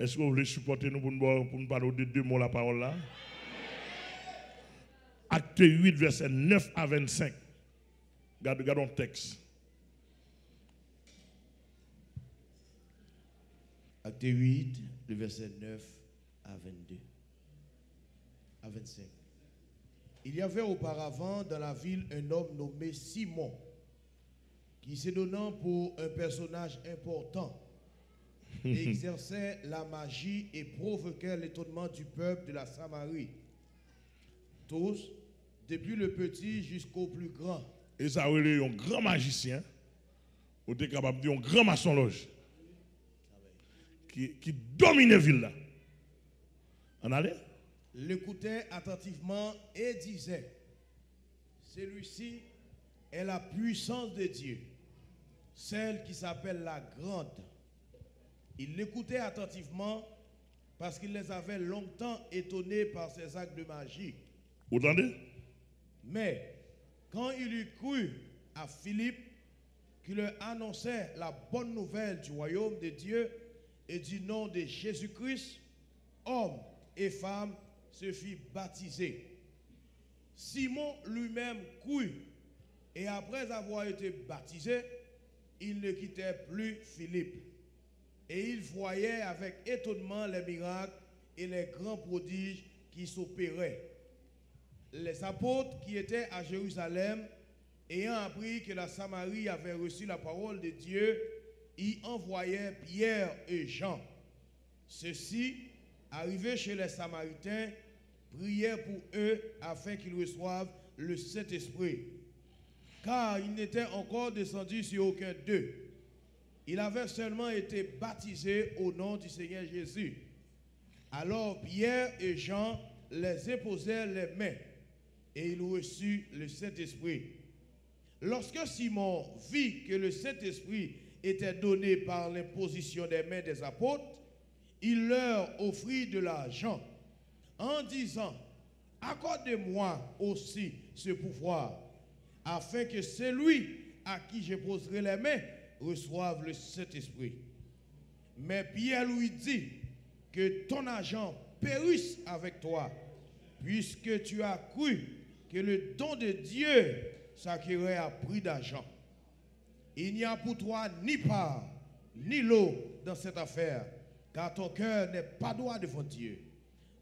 Est-ce que vous voulez supporter nous pour nous parler de deux mots la parole là? Acte 8, verset 9 à 25. Regardons le texte. Acte 8, le verset 9 à 22. À 25. Il y avait auparavant dans la ville un homme nommé Simon, qui se donnant pour un personnage important, exerçait la magie et provoquait l'étonnement du peuple de la Samarie. Tous, depuis le petit jusqu'au plus grand. Et ça a eu un grand magicien, ou t'es capable de dire un grand maçon loge, qui dominait la ville là. On allait? L'écoutait attentivement et disait, celui-ci est la puissance de Dieu, celle qui s'appelle la grande. Il l'écoutait attentivement parce qu'il les avait longtemps étonnés par ses actes de magie. Vous entendez? Mais quand il eut cru à Philippe, qui leur annonçait la bonne nouvelle du royaume de Dieu et du nom de Jésus-Christ, hommes et femmes se fit baptiser. Simon lui-même crut, et après avoir été baptisé, il ne quittait plus Philippe. Et il voyait avec étonnement les miracles et les grands prodiges qui s'opéraient. Les apôtres qui étaient à Jérusalem, ayant appris que la Samarie avait reçu la parole de Dieu, y envoyaient Pierre et Jean. Ceux-ci, arrivés chez les Samaritains, prièrent pour eux afin qu'ils reçoivent le Saint-Esprit. Car il n'était encore descendu sur aucun d'eux. Il avait seulement été baptisé au nom du Seigneur Jésus. Alors Pierre et Jean les imposèrent les mains et il reçut le Saint-Esprit. Lorsque Simon vit que le Saint-Esprit était donné par l'imposition des mains des apôtres, il leur offrit de l'argent en disant, accordez-moi aussi ce pouvoir, afin que celui à qui je poserai les mains reçoive le Saint-Esprit. Mais Pierre lui dit, que ton argent périsse avec toi, puisque tu as cru que le don de Dieu s'acquérait à prix d'argent. Il n'y a pour toi ni part, ni lot dans cette affaire, car ton cœur n'est pas droit devant Dieu.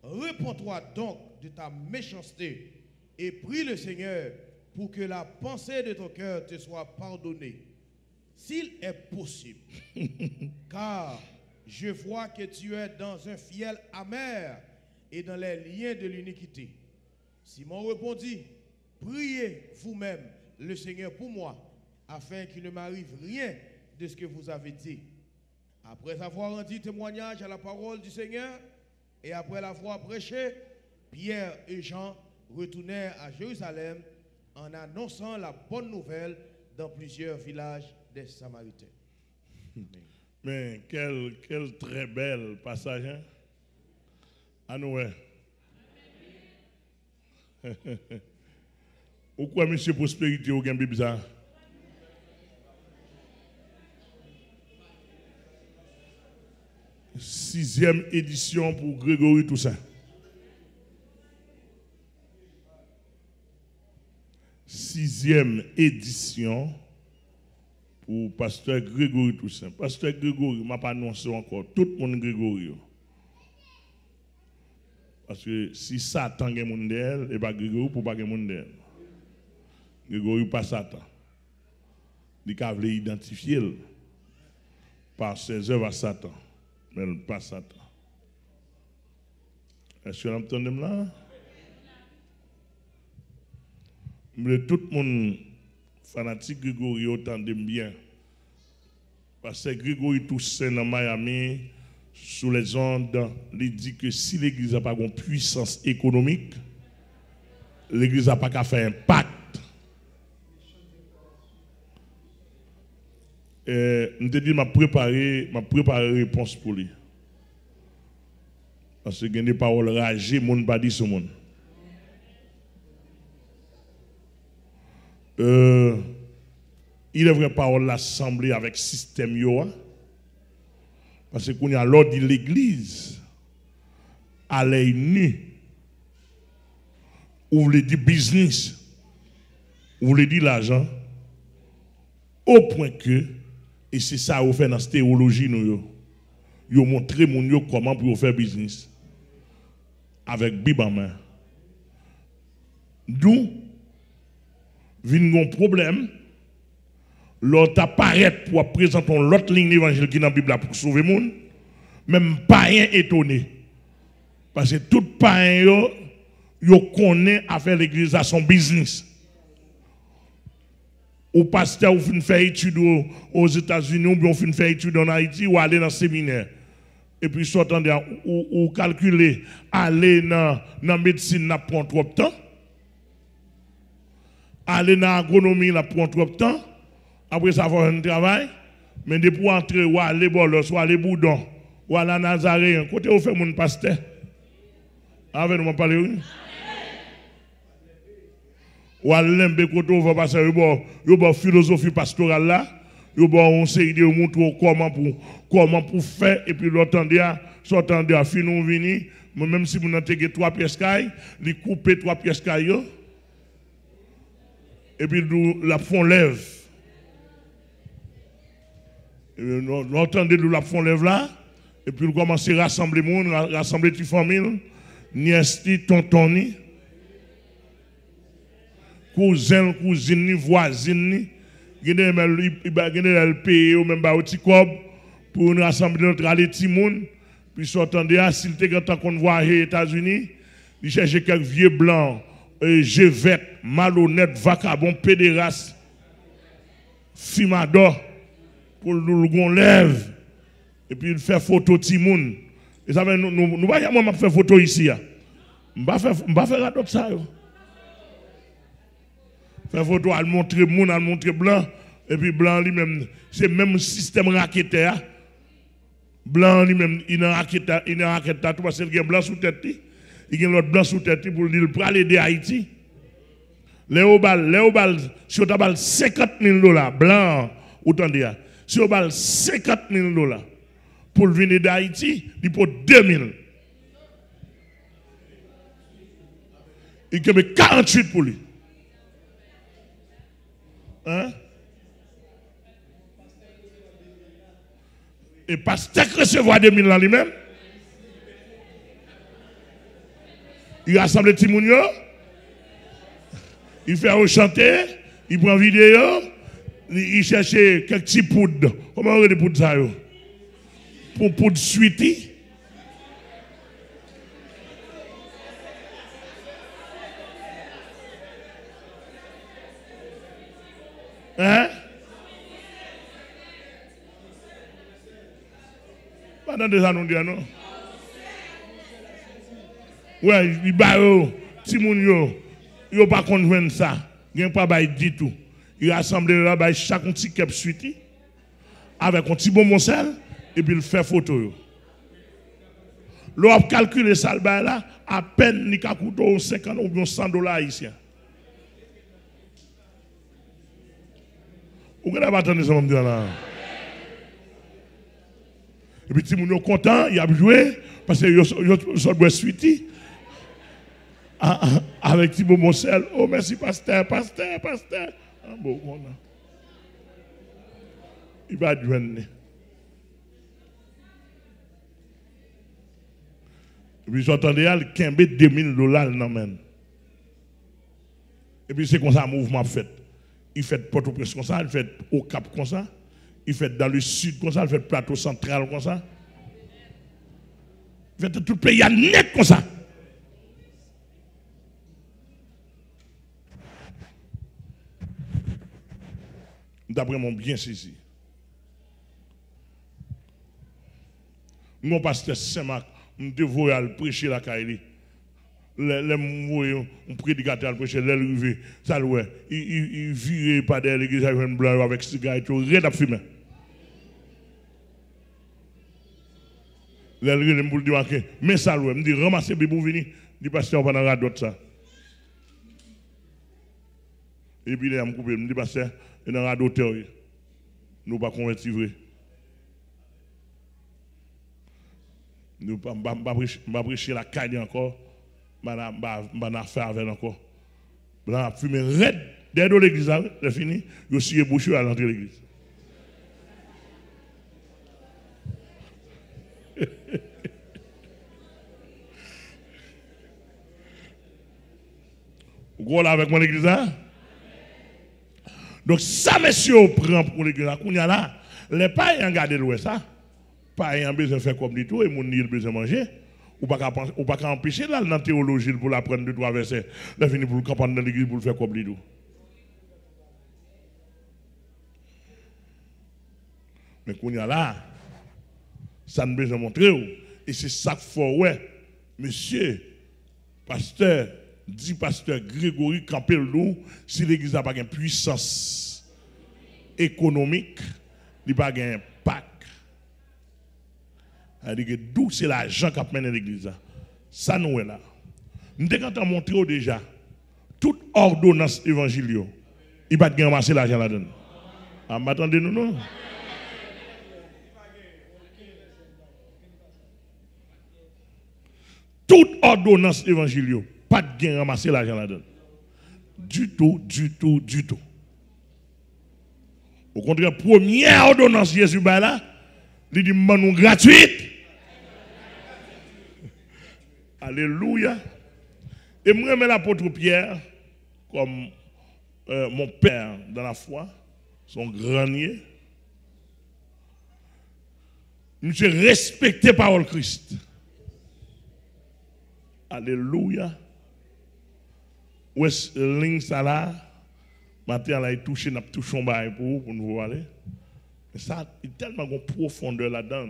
Réponds-toi donc de ta méchanceté et prie le Seigneur pour que la pensée de ton cœur te soit pardonnée, s'il est possible. Car je vois que tu es dans un fiel amer et dans les liens de l'iniquité. Simon répondit, priez vous-même le Seigneur pour moi, afin qu'il ne m'arrive rien de ce que vous avez dit. Après avoir rendu témoignage à la parole du Seigneur, et après l'avoir prêché, Pierre et Jean retournèrent à Jérusalem en annonçant la bonne nouvelle dans plusieurs villages des Samaritains. Mais quel très bel passage, hein? À nous. Pourquoi monsieur Prospérité au Gambie bizarre? Sixième édition pour Grégory Toussaint. Sixième édition pour pasteur Grégory Toussaint. Pasteur Grégory, je ne vais pas annoncer encore tout le monde Grégory. Parce que si Satan est mondial, et pas Grégory pour pas que mondial. Grégory pas Satan. Il a voulu identifier par ses œuvres à Satan. Mais pas Satan. Est-ce que vous entendez là? Mais tout le monde fanatique Grégory entendez bien. Parce que Grégory Toussaint dans Miami, sous les ondes, il dit que si l'église n'a pas de puissance économique, l'église n'a pas qu'à faire impact. Je te dis, je préparé réponse pour lui. Parce que il y a des paroles ragées, mon pas dit ce monde. Il est vrai parole l'assemblée avec système yo. Parce qu'on y a l'ordre de l'église à l'œil nu. Ou vous voulez dire business, ou vous voulez dire l'argent, au point que, et c'est ça qu'on fait dans cette théologie, nous, vous montrez comment pour faire business. Avec Bible en main. D'où, vient un problème, l'autre apparaît pour présenter l'autre ligne d'évangile qui est dans la Bible pour sauver le monde, même pas rien étonné. Parce que tout païen, yo connaît à faire l'église à son business. Ou pasteur ou fin faire études aux États-Unis ou bien fin faire études en Haïti ou aller dans le séminaire. Et puis sortant de ou calculer aller dans la médecine n'a prend trop de temps. Aller dans l'agronomie n'a prend trop de temps. Après ça faire un travail, mais de pour entrer ou aller bolos ou aller boudon ou aller Nazaréen, côté où fait mon pasteur. Avec nous parler oui. Ou à l'embe côté on va passer yo bon philosophie pastorale là, yo bon on sait de montrer comment pour faire et puis l'entendre sortant de fin nous venir même si vous n'avez 3 pièces caille, li couper 3 pièces caille et puis la font lève. Nous entendez la font lève là et puis nous commencer à rassembler monde, rassembler toute famille, niesti, tontoni, cousin, cousine, voisine, il paye ou même ba petit cob pour nous rassembler notre aller petit monde, puis s'entendez s'il te quand qu'on voit aux États-Unis, il cherche quelques vieux blancs, gévêtes, malhonnêtes, vagabonds, pédérastes, fimador pour nous lève et puis il fait photo petit monde. Et ça nous voyons moi faire photo ici. Je ne vais faire d'autres ça. Faire photo à montrer monde, à montrer blanc et puis blanc lui-même c'est même système raqueteur. Blanc lui-même il a raqueteur tout parce qu'il y a blanc sous tête. Il y a l'autre blanc sous tête pour dire pour aller de Haïti. Léobal si on a 50 000 $, blanc, autant dire. Si on a 50 000 $ pour venir d'Haïti, il faut 2 000. Il y a 48 pour lui. Hein? Et pasteur recevoir 2 000 là lui-même. Il rassemble les petits mounions. Il fait chanter. Il prend vidéo. Il cherche quelques petits poudres. Comment on a des poudres ça? Pour poudre suite. Hein? Pendant des années, on dit non. Ouais, il bat petit moun yo pas conjoindre ça. Il n'y a pas bail du tout. Il rassemble là bail chaque petit cap suite avec un petit bonbon sel et puis il fait photo. L'on calculer ça là à peine ni ka couteau 50 ou bien 100 $ ici. Vous n'avez pas entendu ça me dire là. Et puis, si vous êtes content, il a joué parce que vous êtes suivi avec Thibaut Monsel. Oh, merci, pasteur. Ah, bon, on a. Il va jouer. Et puis, j'entendais qu'il y a 2 000 $ dans le. Et puis, c'est comme ça, un mouvement fait. Il fait Port-au-Prince comme ça, il fait au Cap comme ça. Il fait dans le sud comme ça, il fait plateau central comme ça. Il fait tout le pays à net comme ça. D'après mon bien saisi. Mon pasteur Saint-Marc, je devais aller prêcher la Kaili. Un prédicateur prêcher l'élevé, ça ouais, il virait pas derrière l'église avec un blanc avec cigare et tout, rien à fumer. L'élevé me dit que mais ça ouais, me dit ramasser bébé venir, dit pasteur pendant la d'autre ça. Et puis il a me coupé, me dit pasteur, il y a un d'auteur. Nous pas convertir vrai. Nous pas prêcher la caille encore. M'en affaire avec encore. Blanc fumer red dès de l'église, c'est fini. Je suis bouché à l'entrée de l'église. Vous voyez là avec mon église là? Donc ça, monsieur, prend pour l'église là. Qu'on y a là, les pas y regarder l'ouest ça. Pas y besoin de faire comme du tout et mon ni besoin de manger. Ou pas qu'à empêcher là dans la théologie pour l'apprendre de trois versets. Là fini pour le comprendre dans l'église pour le faire comme du tout. Mais qu'on y a là, ça ne besoin de montrer. Et c'est ça qu'il faut, ouais, monsieur, pasteur, dit pasteur Grégory Campbell, si l'église n'a pas de puissance économique, il n'a pas d'impact. C'est-à-dire que d'où c'est l'argent qui a mené l'église. Ça nous est là. Nous avons montré déjà, toute ordonnance évangélique, il va pas ramasser l'argent là-dedans. M'attendez-nous, non? Toute ordonnance évangélique, pas de gain ramasser l'argent là-dedans. Du tout, du tout, du tout. Au contraire, première ordonnance Jésus là, il dit nous gratuite. Alléluia. Et moi, je l'apôtre Pierre comme mon père dans la foi, son grenier. Je respecté parole Christ. Alléluia. Où est-ce que ligne ça là? Matin, là, il touche, n'a touché un bail pour nous voir aller. Mais ça, il y a tellement de profondeur là-dedans.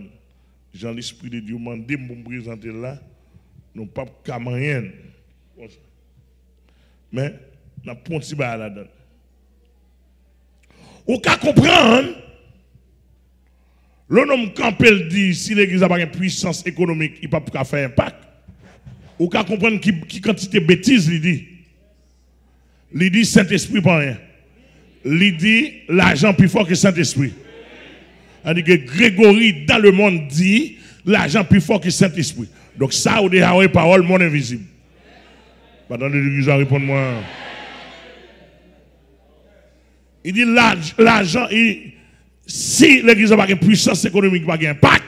Jean l'Esprit de Dieu m'a demandé de me présenter là. Non pas qu'à rien. Mais, n'a pas un petit bail là-dedans. Ou qu'à comprendre, l'homme Campbell dit, si l'église n'a pas une puissance économique, il ne peut pas faire impact. Ou qu'à comprendre qui quantité de bêtises il dit. Il dit Saint-Esprit pas rien. Il dit l'argent plus fort que Saint-Esprit. C'est-à-dire que Grégory dans le monde dit l'argent plus fort que Saint-Esprit. Donc ça, on a une parole mon invisible. Pendant l'église, répondre-moi. Il dit l'argent, si l'église n'a pas de puissance économique, pas d'impact,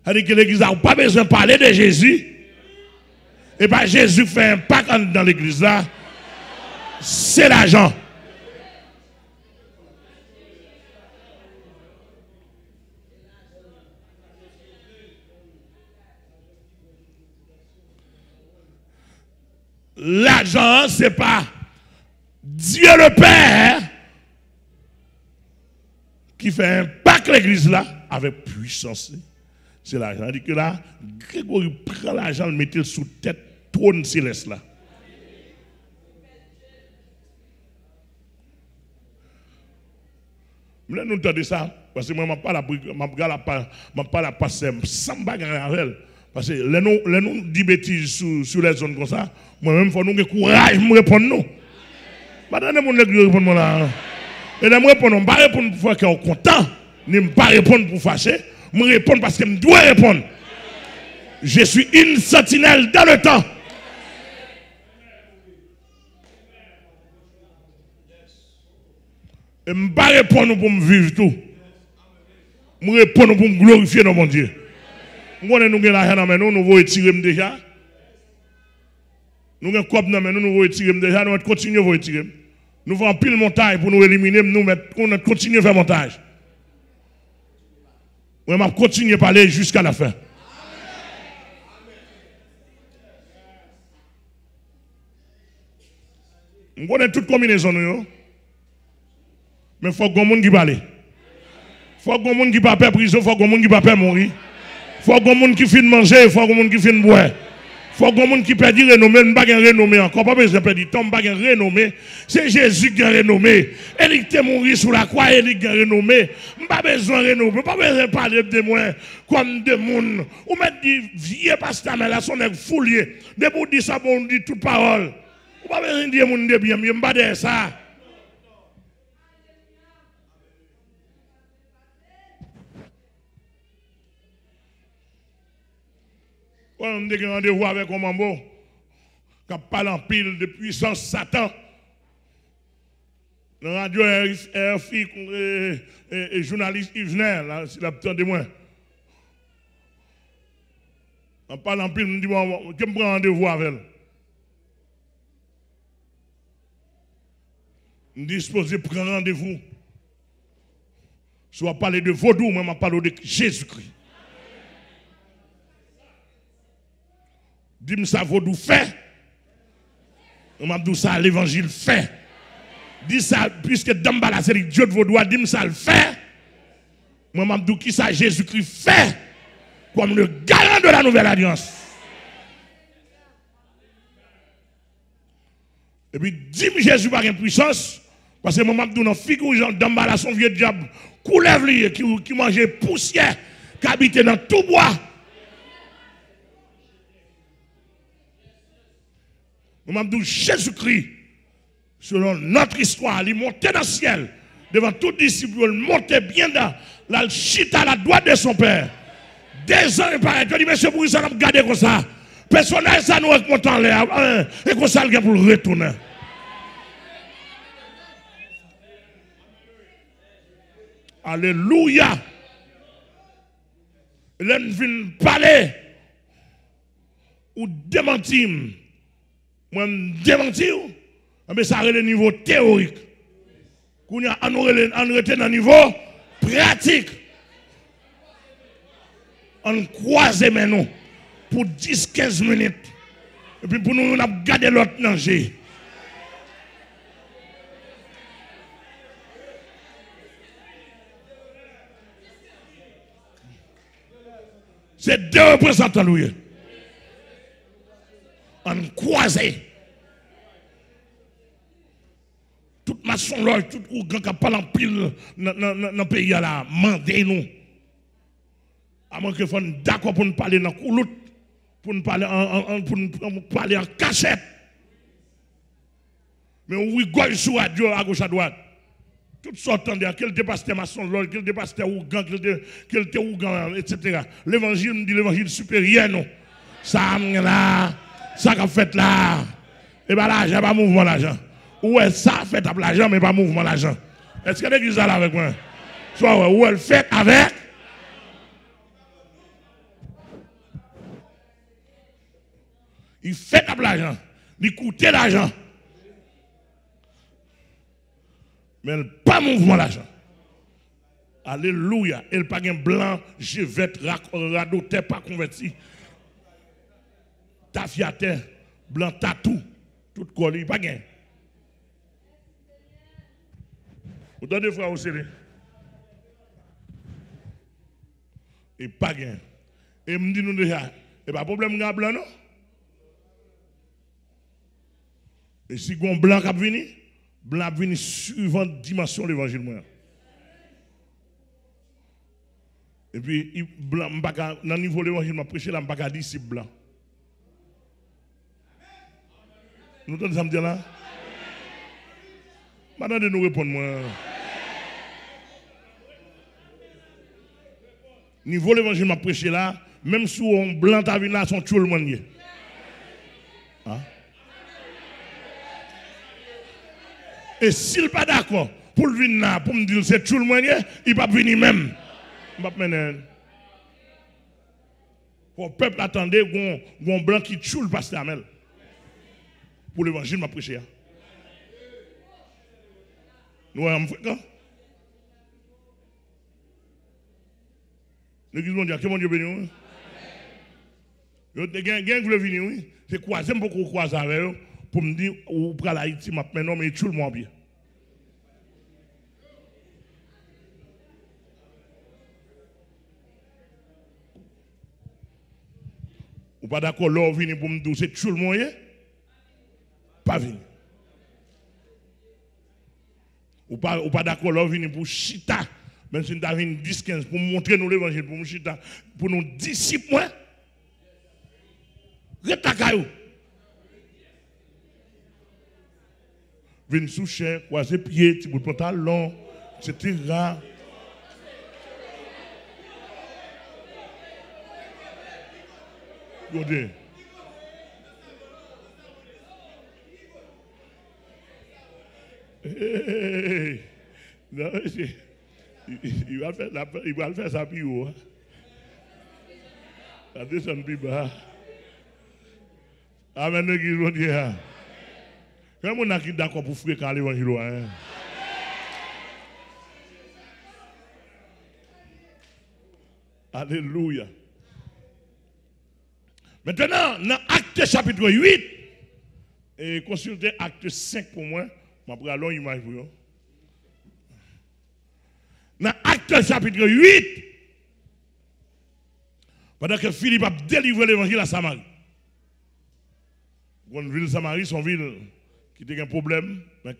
c'est-à-dire que l'église n'a pas besoin de parler de Jésus. Et bien Jésus fait un impact dans l'église là. C'est l'argent. L'argent, ce n'est pas Dieu le Père qui fait un impact l'église là avec puissance. C'est l'argent. Il dit que là, Grégory prend l'argent, le met sous tête trône céleste là. Là, nous entendons ça, parce que moi, je ne parle pas passer sans bagarre avec elle. Parce que les nous disons bêtises sur les zones comme ça, moi-même, il faut nous avoir courage de répondre nous. Madame, mon nègre répondre là. Et là, je réponds, je ne vais pas répondre pour faire qu'on est content, je ne vais pas répondre pour fâcher, je réponds parce que je dois répondre. Je suis une sentinelle dans le temps. Et je ne vais pas répondre pour me vivre tout. Je réponds pour me glorifier dans mon Dieu. Nous avons l'argent, mais nous voulons tirer déjà. Nous avons un cop, mais nous voulons tirer déjà. Nous allons continuer à tirer. Nous faisons pile montage pour nous éliminer. Nous allons continuer à faire montage. Nous allons continuer à parler jusqu'à la fin. Nous connaissons toute combinaison. Mais il faut que les gens qui parlent. Il faut que les gens qui ne pas prison, il faut que les gens qui ne pas mourir. Il faut que les gens qui finissent manger, il faut que les gens qui finissent boire. Il faut que les gens qui perdent renommée, ne pas renommée encore. Pas besoin de perdre du temps, ne pas renommée. C'est Jésus qui a renommé. Il est mort sur la croix, il a renommé. Pas besoin de renommée. Pas besoin de parler de moi comme de monde. Ou mettre dit, vieux pasteur, mais là, son est foulier. De pour dire ça, on dit toute parole. Ou pas besoin de dire mon de bien, je ne pas dire ça. On a rendez-vous avec un mambo qui parle en pile de puissance Satan. La radio RFI et journaliste Yves Ner, c'est la petite de moi. On parle en pile, on dit, bon, je me prends rendez-vous avec elle. On disposé pour prendre rendez-vous. Soit parler de vaudou, mais on parle de Jésus-Christ. Dis-moi ça, vaudou fait. On m'a dit ça, l'évangile fait. Dis ça, puisque Dambala, c'est Dieu de vaudou, dis-moi ça, le fait. Moi, m'a dit qui ça, Jésus-Christ fait. Comme le garant de la nouvelle alliance. Et puis, dis-moi Jésus par une puissance. Parce que moi, je suis figure Dambala, son vieux diable, coulève qui mangeait poussière, qui habitait dans tout bois. Moi, je dis Jésus-Christ, selon notre histoire, il montait dans le ciel, devant tout disciple, il montait bien dans la chita à la droite de son père. 2 ans et pareil. Je dis, monsieur, pour ça, on regarde comme ça. Personnel, ça nous remonte en l'air. Et comme ça, il pour le retourner. Alléluia. L'un vient parler ou démentir. Moi, je démentir, mais ça a le niveau théorique. On a dans le niveau pratique. On croise nous pour 10-15 minutes. Et puis pour nous, on a gardé l'autre danger. C'est 2 représentants, Louis. On croise. Toute maçon, tout grand qui parle en pile dans le pays, là, mandez-nous. À moins que nous soyons d'accord pour nous parler dans le couloute, pour nous parler en cachette. Mais on rigole sur la radio à gauche à droite. Toutes sortes de quel était pasteur maçon, quel était pasteur ougan, quel était ougan, etc. L'évangile me dit l'évangile supérieur, non. Ça, là, ça qu'a fait là. Et bien l'argent, pas mouvement l'argent. Ouais, ça fait avec l'argent, mais pas mouvement l'argent. Est-ce que l'église est là avec moi? Soit où elle fait avec. Il fait avec l'argent. Il coûte l'argent. Mais elle n'a pas mouvement l'argent. Alléluia. Elle n'a pas un blanc, je vais te radoter, pas converti. Ta fiateur, blanc tatou, tout collé, pas gain. Vous donnez frère au CD. Et pas gain. Et me dit nous déjà, et pas problème de blanc non? Et si un blanc qui venu, blanc venu suivant dimension de l'évangile moi. Et puis blanc dans le niveau de l'évangile m'a prêché là, m'pas disciple blanc. Nous entendons ça me dire là? Maintenant de nous répondre moi. Niveau de l'évangile m'a prêché là, même si on blanc ta vie là, son tout le monde. Hein? Et s'il n'est pas d'accord pour le venir là, pour me dire c'est tout le monde, il ne va pas venir même. Il va pas mener. Pour le peuple attendait un blanc qui tue le pasteur Amel. Pour l'évangile m'a prêché. Nous avons fait quoi? L'église mondiale, que mon Dieu bénisse. Quelqu'un qui veut venir, oui. C'est croiser, je peux croiser avec eux pour me dire, ou pour l'Haïti, maintenant, mais tout le monde bien. Ou pas d'accord, là, venir pour me dire, c'est tout le monde, pas venir. Ou pas d'accord, là, venir pour chita. Même si nous avons 10-15 pour montrer nous l'évangile, pour nous chita, pour nous disciples, retakayou. Venez sous chair, croiser pied, petit bout de pantalon, etc. Côté. Non, il va faire ça plus haut. Ça descend plus bas. Amen, l'église, Dieu. Comment on a qui d'accord pour fréquenter l'évangile? Alléluia. Maintenant, dans Acte chapitre 8, et consultez Acte 5 pour moi, je vais prendre une image pour vous. Dans Acte chapitre 8, pendant que Philippe a délivré l'évangile à Samarie. Une ville Samarie, c'est une ville qui a un problème, mais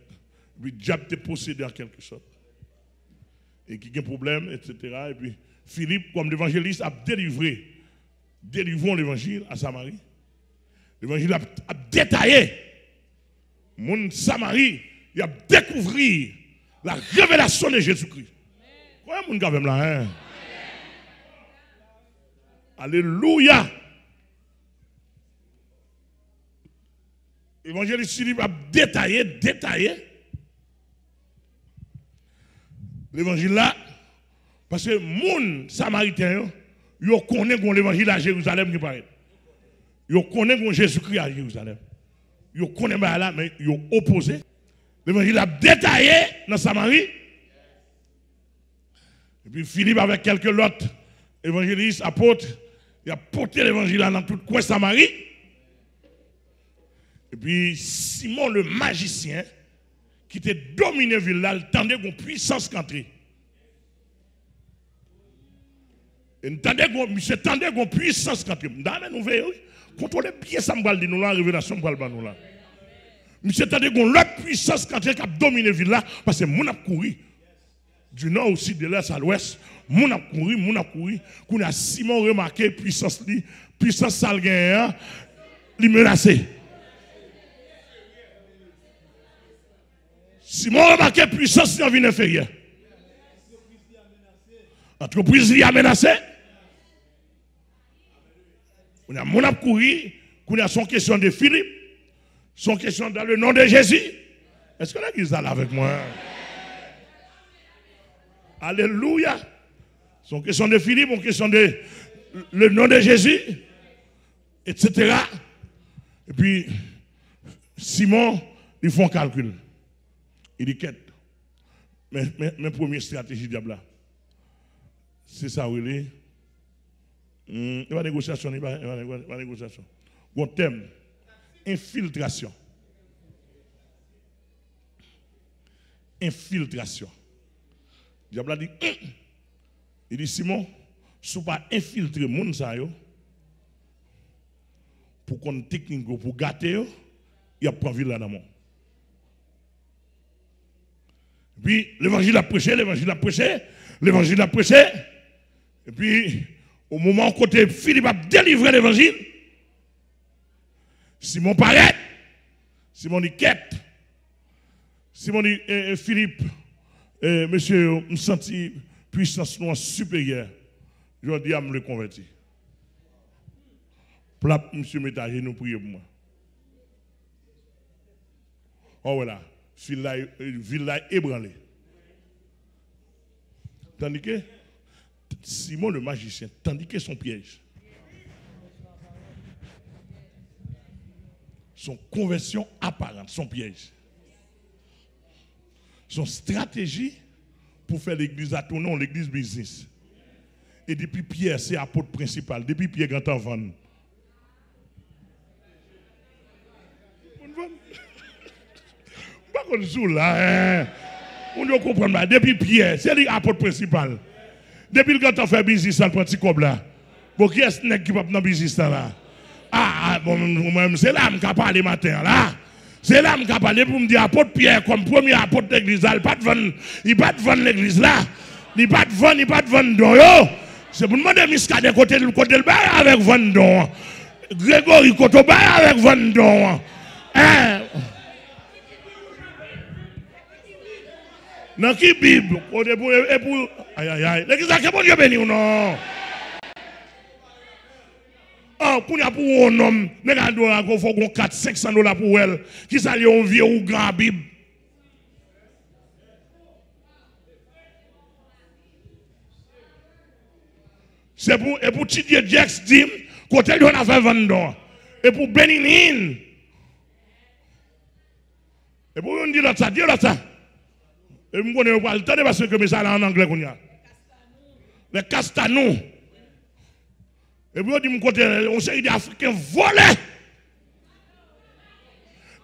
le diable est possédé en quelque sorte. Et qui a un problème, etc. Et puis Philippe, comme l'évangéliste, a délivré l'évangile à Samarie. L'évangile a détaillé. Mon Samarie, il a découvert la révélation de Jésus-Christ. Comment mon gars là, hein? Alléluia. L'évangéliste Philippe a détaillé l'évangile là, parce que les Samaritains, ils connaissent l'évangile à Jérusalem qui paraît. Ils connaissent Jésus-Christ à Jérusalem. Ils connaissent là, mais ils ont opposé. L'évangile a détaillé dans Samarie. Et puis Philippe, avec quelques autres évangélistes, apôtres, il a porté l'évangile dans tout coin Samarie. Et puis Simon le magicien, qui était dominé la ville là, il tendait une puissance qu'entrer. Et il tendait une puissance qu'entrer. Nous voyons, contrôlez bien ça, nous la révélation, nous là. Monsieur tendait une autre puissance qu'entrer qui a dominé la ville là, parce que mon a couru. Du nord aussi, de l'est à l'ouest, mon a couru. Qu'on a Simon remarqué puissance salguin, il menacé. Simon a remarqué puissance dans la vie inférieure. Entreprise li a menacé. On a mon couru, qu'on a son question de Philippe, son question dans le nom de Jésus. Est-ce que l'église est là avec moi? Alléluia. Son question de Philippe, son question de le nom de Jésus, etc. Et puis, Simon, ils font calcul. Il dit quête. Mes premières stratégies diable là. C'est ça, oui. Il va négociation, il va négociation. Bon thème, infiltration. Infiltration. Diable a dit, il dit Simon, si vous pas infiltrer le monde, pour qu'on technique, pour gâter, il y a pas envie là dans le monde. Puis l'évangile a prêché. Et puis, au moment où côté Philippe a délivré l'évangile, Simon paraît. Simon dit quête. Simon dit Philippe, monsieur, je me sens puissance noire supérieure. Je dis à me le convertir. Plap, monsieur, mettez nous prier pour moi. Oh voilà. Ville là ébranlée. Tandis que Simon le magicien, tandis que son piège, son conversion apparente, son piège, son stratégie pour faire l'église à ton nom, l'église business. Et depuis Pierre, c'est apôtre principal, depuis Pierre quand on vend. On doit comprendre. Depuis Pierre, c'est l'apôtre principal. Depuis quand on fait business, on prend petit cob là. Pour qui est-ce qui va dans le business là? Bon, c'est là que je parle le matin là. C'est là que je parle pour me dire apôtre Pierre comme premier apôtre de l'église là. Il ne va pas vendre l'église là. Il ne va pas vendre. C'est pour demander Miska de côté le bail avec vendre. Grégory côté bail avec vendre. Dans qui Bible? Et pour. Aïe. L'église a que bon Dieu béni ou non? Oh, pour un homme, il faut qu'on 400-500 dollars pour elle, qui s'allie un vieux ou grand Bible. C'est pour, et pour Tidier Jax dit, côté on a fait 20 dollars. Et pour Beninin. Et pour on dit là ça, dis là ça. Et je connais pas le temps parce que ça en anglais qu'on y a. Les Castanou. Et puis on dit mon côté, on sait des Africains volés.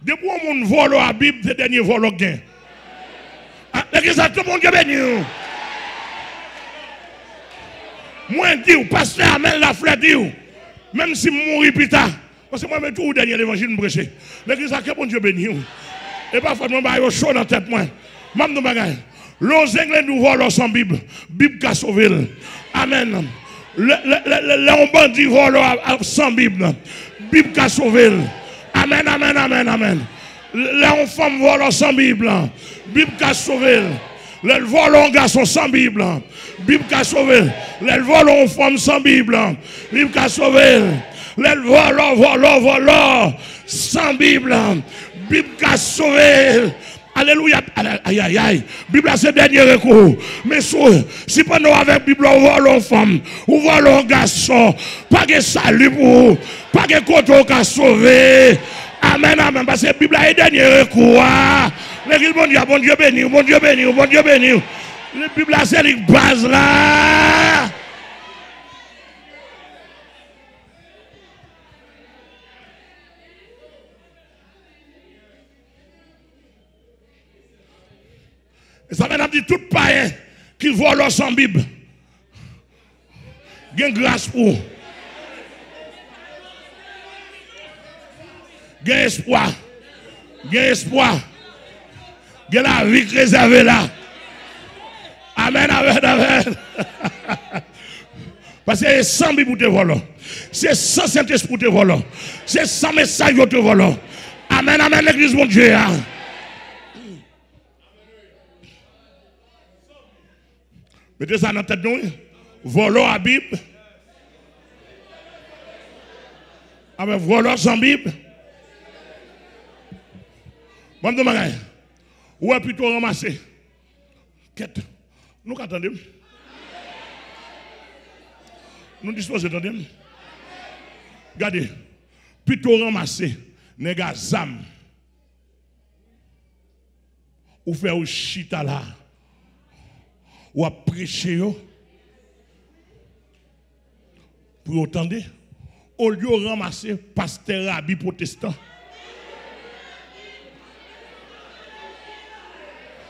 Depuis on monde vole à la Bible, c'est le dernier vol au gain. L'église a tout le monde qui est béni. Moi, je dis, pasteur, amène la fleur, dis, même si je mouris plus tard, parce que moi, je mets tout le dernier évangile prêcher. L'église a tout le monde qui est béni. Et parfois, je vais chaud dans la tête. Moi, je dis, les Anglais nous volent sans Bible. Bible qui a sauvé. Amen. Les bandits volent sans Bible. Bible qui a sauvé. Amen, amen, amen, amen. Les femmes volent sans Bible. Bible qui a sauvé. Les volent garçons sans Bible. Bible qui a sauvé. Les volent femmes sans Bible. Bible qui a sauvé. Les volent sans Bible. Bible qui a sauvé. Alléluia. Aïe, aïe, aïe. Bible, c'est le dernier recours. Mais si pendant avec Bible, on voit l'homme femme, on voit l'homme garçon, pas de salut pour vous, pas de côté qui a sauvé. Amen, amen. Parce que la Bible est le dernier recours. L'église, bon Dieu béni, bon Dieu béni, bon Dieu béni. La Bible, c'est la base là. Et ça veut dire tout païen qui vole sans Bible. Il y a une grâce pour. Il y a espoir. Il y a espoir. Il y a la vie réservée là. Amen, amen, amen. Parce que c'est sans Bible pour te voler. C'est sans Saint-Esprit pour te voler. C'est sans message pour te voler. Amen, amen, l'église, mon Dieu. Mettez ça dans la tête de nous. Volons à Bible. Avec volons sans Bible. Bon, demain, où est plutôt ramassé? Quête. Nous attendons. Nous disposons d'attendre. Regardez. Plutôt ramassé. Nègre zam. Ou faire un chita là. Ou à prêcher pour entendre au lieu de ramasser pasteur rabbi protestant.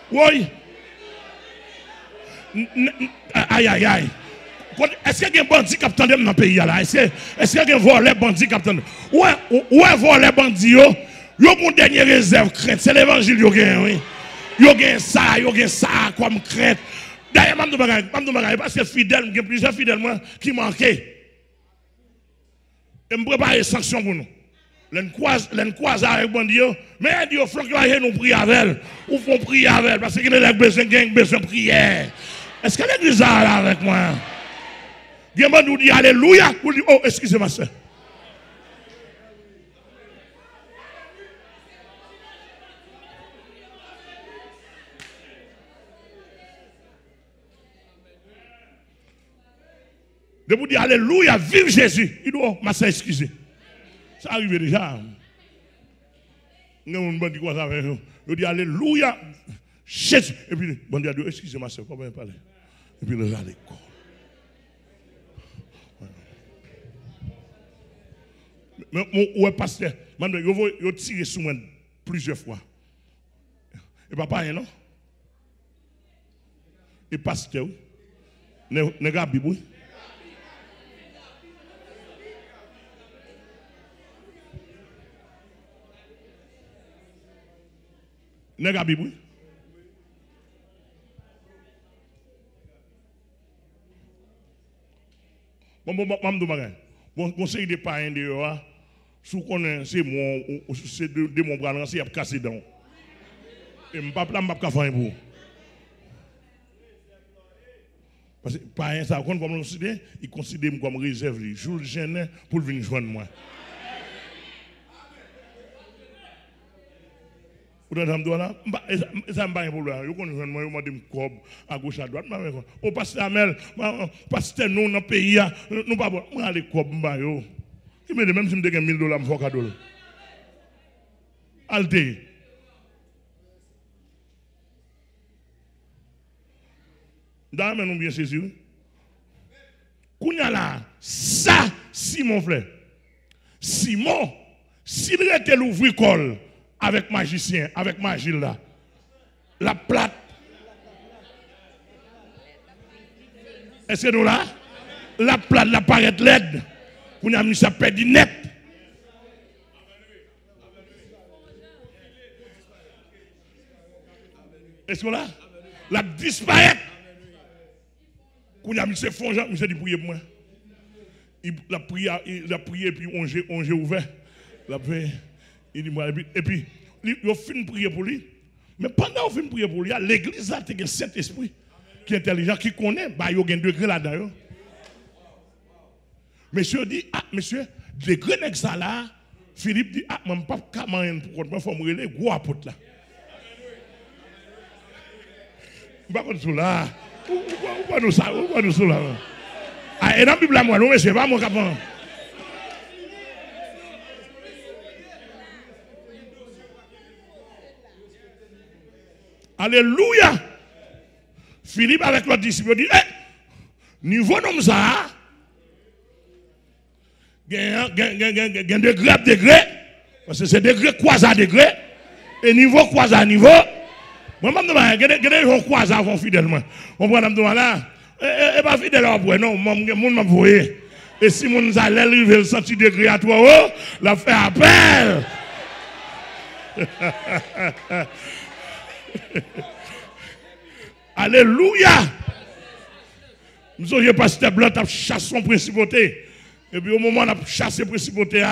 Oui. Aïe aïe aïe. Est-ce qu'il y a un bandit qui attend dans le pays là? Est-ce qu'il y a un voleur bandit qui attend? Ouais, voleur bandit yo ont une dernière réserve crainte, c'est l'évangile yo gagne oui. Yo gagne ça comme crainte. D'ailleurs, je ne parce que fidèle, il y a plusieurs fidèles qui manquaient. Et je prépare des sanctions pour nous. Les croisent avec bandit, mais il faut que nous prions avec elle. Ou faut prier avec elle parce qu'il y a besoin de prière. Est-ce que l'église est là avec moi? Il y a nous dit Alléluia. Ou dit oh, excusez-moi, sœur. De vous dire Alléluia, vive Jésus. Il doit m'asser excusez. Ça arrive déjà. Nous avons dit quoi ça avec nous. Il dit Alléluia, Jésus. Et puis, bon Dieu, excusez-moi, c'est pas bien parler. Et puis, il a l'école. Mais, ouais, pasteur, il a tiré sur moi plusieurs fois. Et papa, non? Et pasteur, n'est pas Bible. N'est-ce pas Bible? Bon, conseil de parents de sous qu'on c'est de mon bras lancé, il a cassé dedans. Et je ne peux pas faire pour. Parce que par un ça comme considère, il considère comme réserve, jour gêné pour venir joindre moi. Vous entendez là? Ça me pas un problème. Vous connaissez moi, vous m'avez cob à gauche à droite, au pasteur Amel, pasteur nous dans le pays, nous pas bon, moi aller cob m'ba yo. Qui me dit même si me dégaine $1000 me faut cadeau. Alte. Dans nous bien saisi. Kounya là, ça Simon frère. Simon, s'il était l'ouvrir col avec magicien, avec magie là, la plate. Est-ce que nous là? La plate, la paraît laide. Kounya mis ça perdu net. Est-ce que là? La disparaît. Quand il a mis ses fonds, il s'est dit prier pour moi. Il a prié, puis on j'ai ouvert. Il dit moi, et puis, il a fini de prier pour lui. Mais pendant qu'il a fini de prier pour lui, l'église a un Saint-Esprit qui est intelligent, qui connaît, il y a un degré là-dedans. Monsieur dit, ah, monsieur, degré n'est ça là. Philippe dit, ah, je ne peux pas camarade pour moi, il faut me relayer, gros apôtre là. Je ne sais pas si là. Pourquoi nous ça? Pourquoi nous ça là? Ah, et dans la Bible, moi, non, mais c'est pas mon capant. Alléluia. Philippe avec l'autre disciple dit, eh, niveau comme ça, il y a degré à degré, parce que c'est degré croisé à degré, et niveau croisé à niveau. Moi, je me dis, je vais croiser avant fidèlement. On prend là, et pas fidèle après, non, mon m'a voyé. Et si mon allait arriver le senti degré à toi, la fait appel. Alléluia. Nous sommes pasteur blanc, tu as chassé son principauté. Et puis au moment où on a chassé le principauté,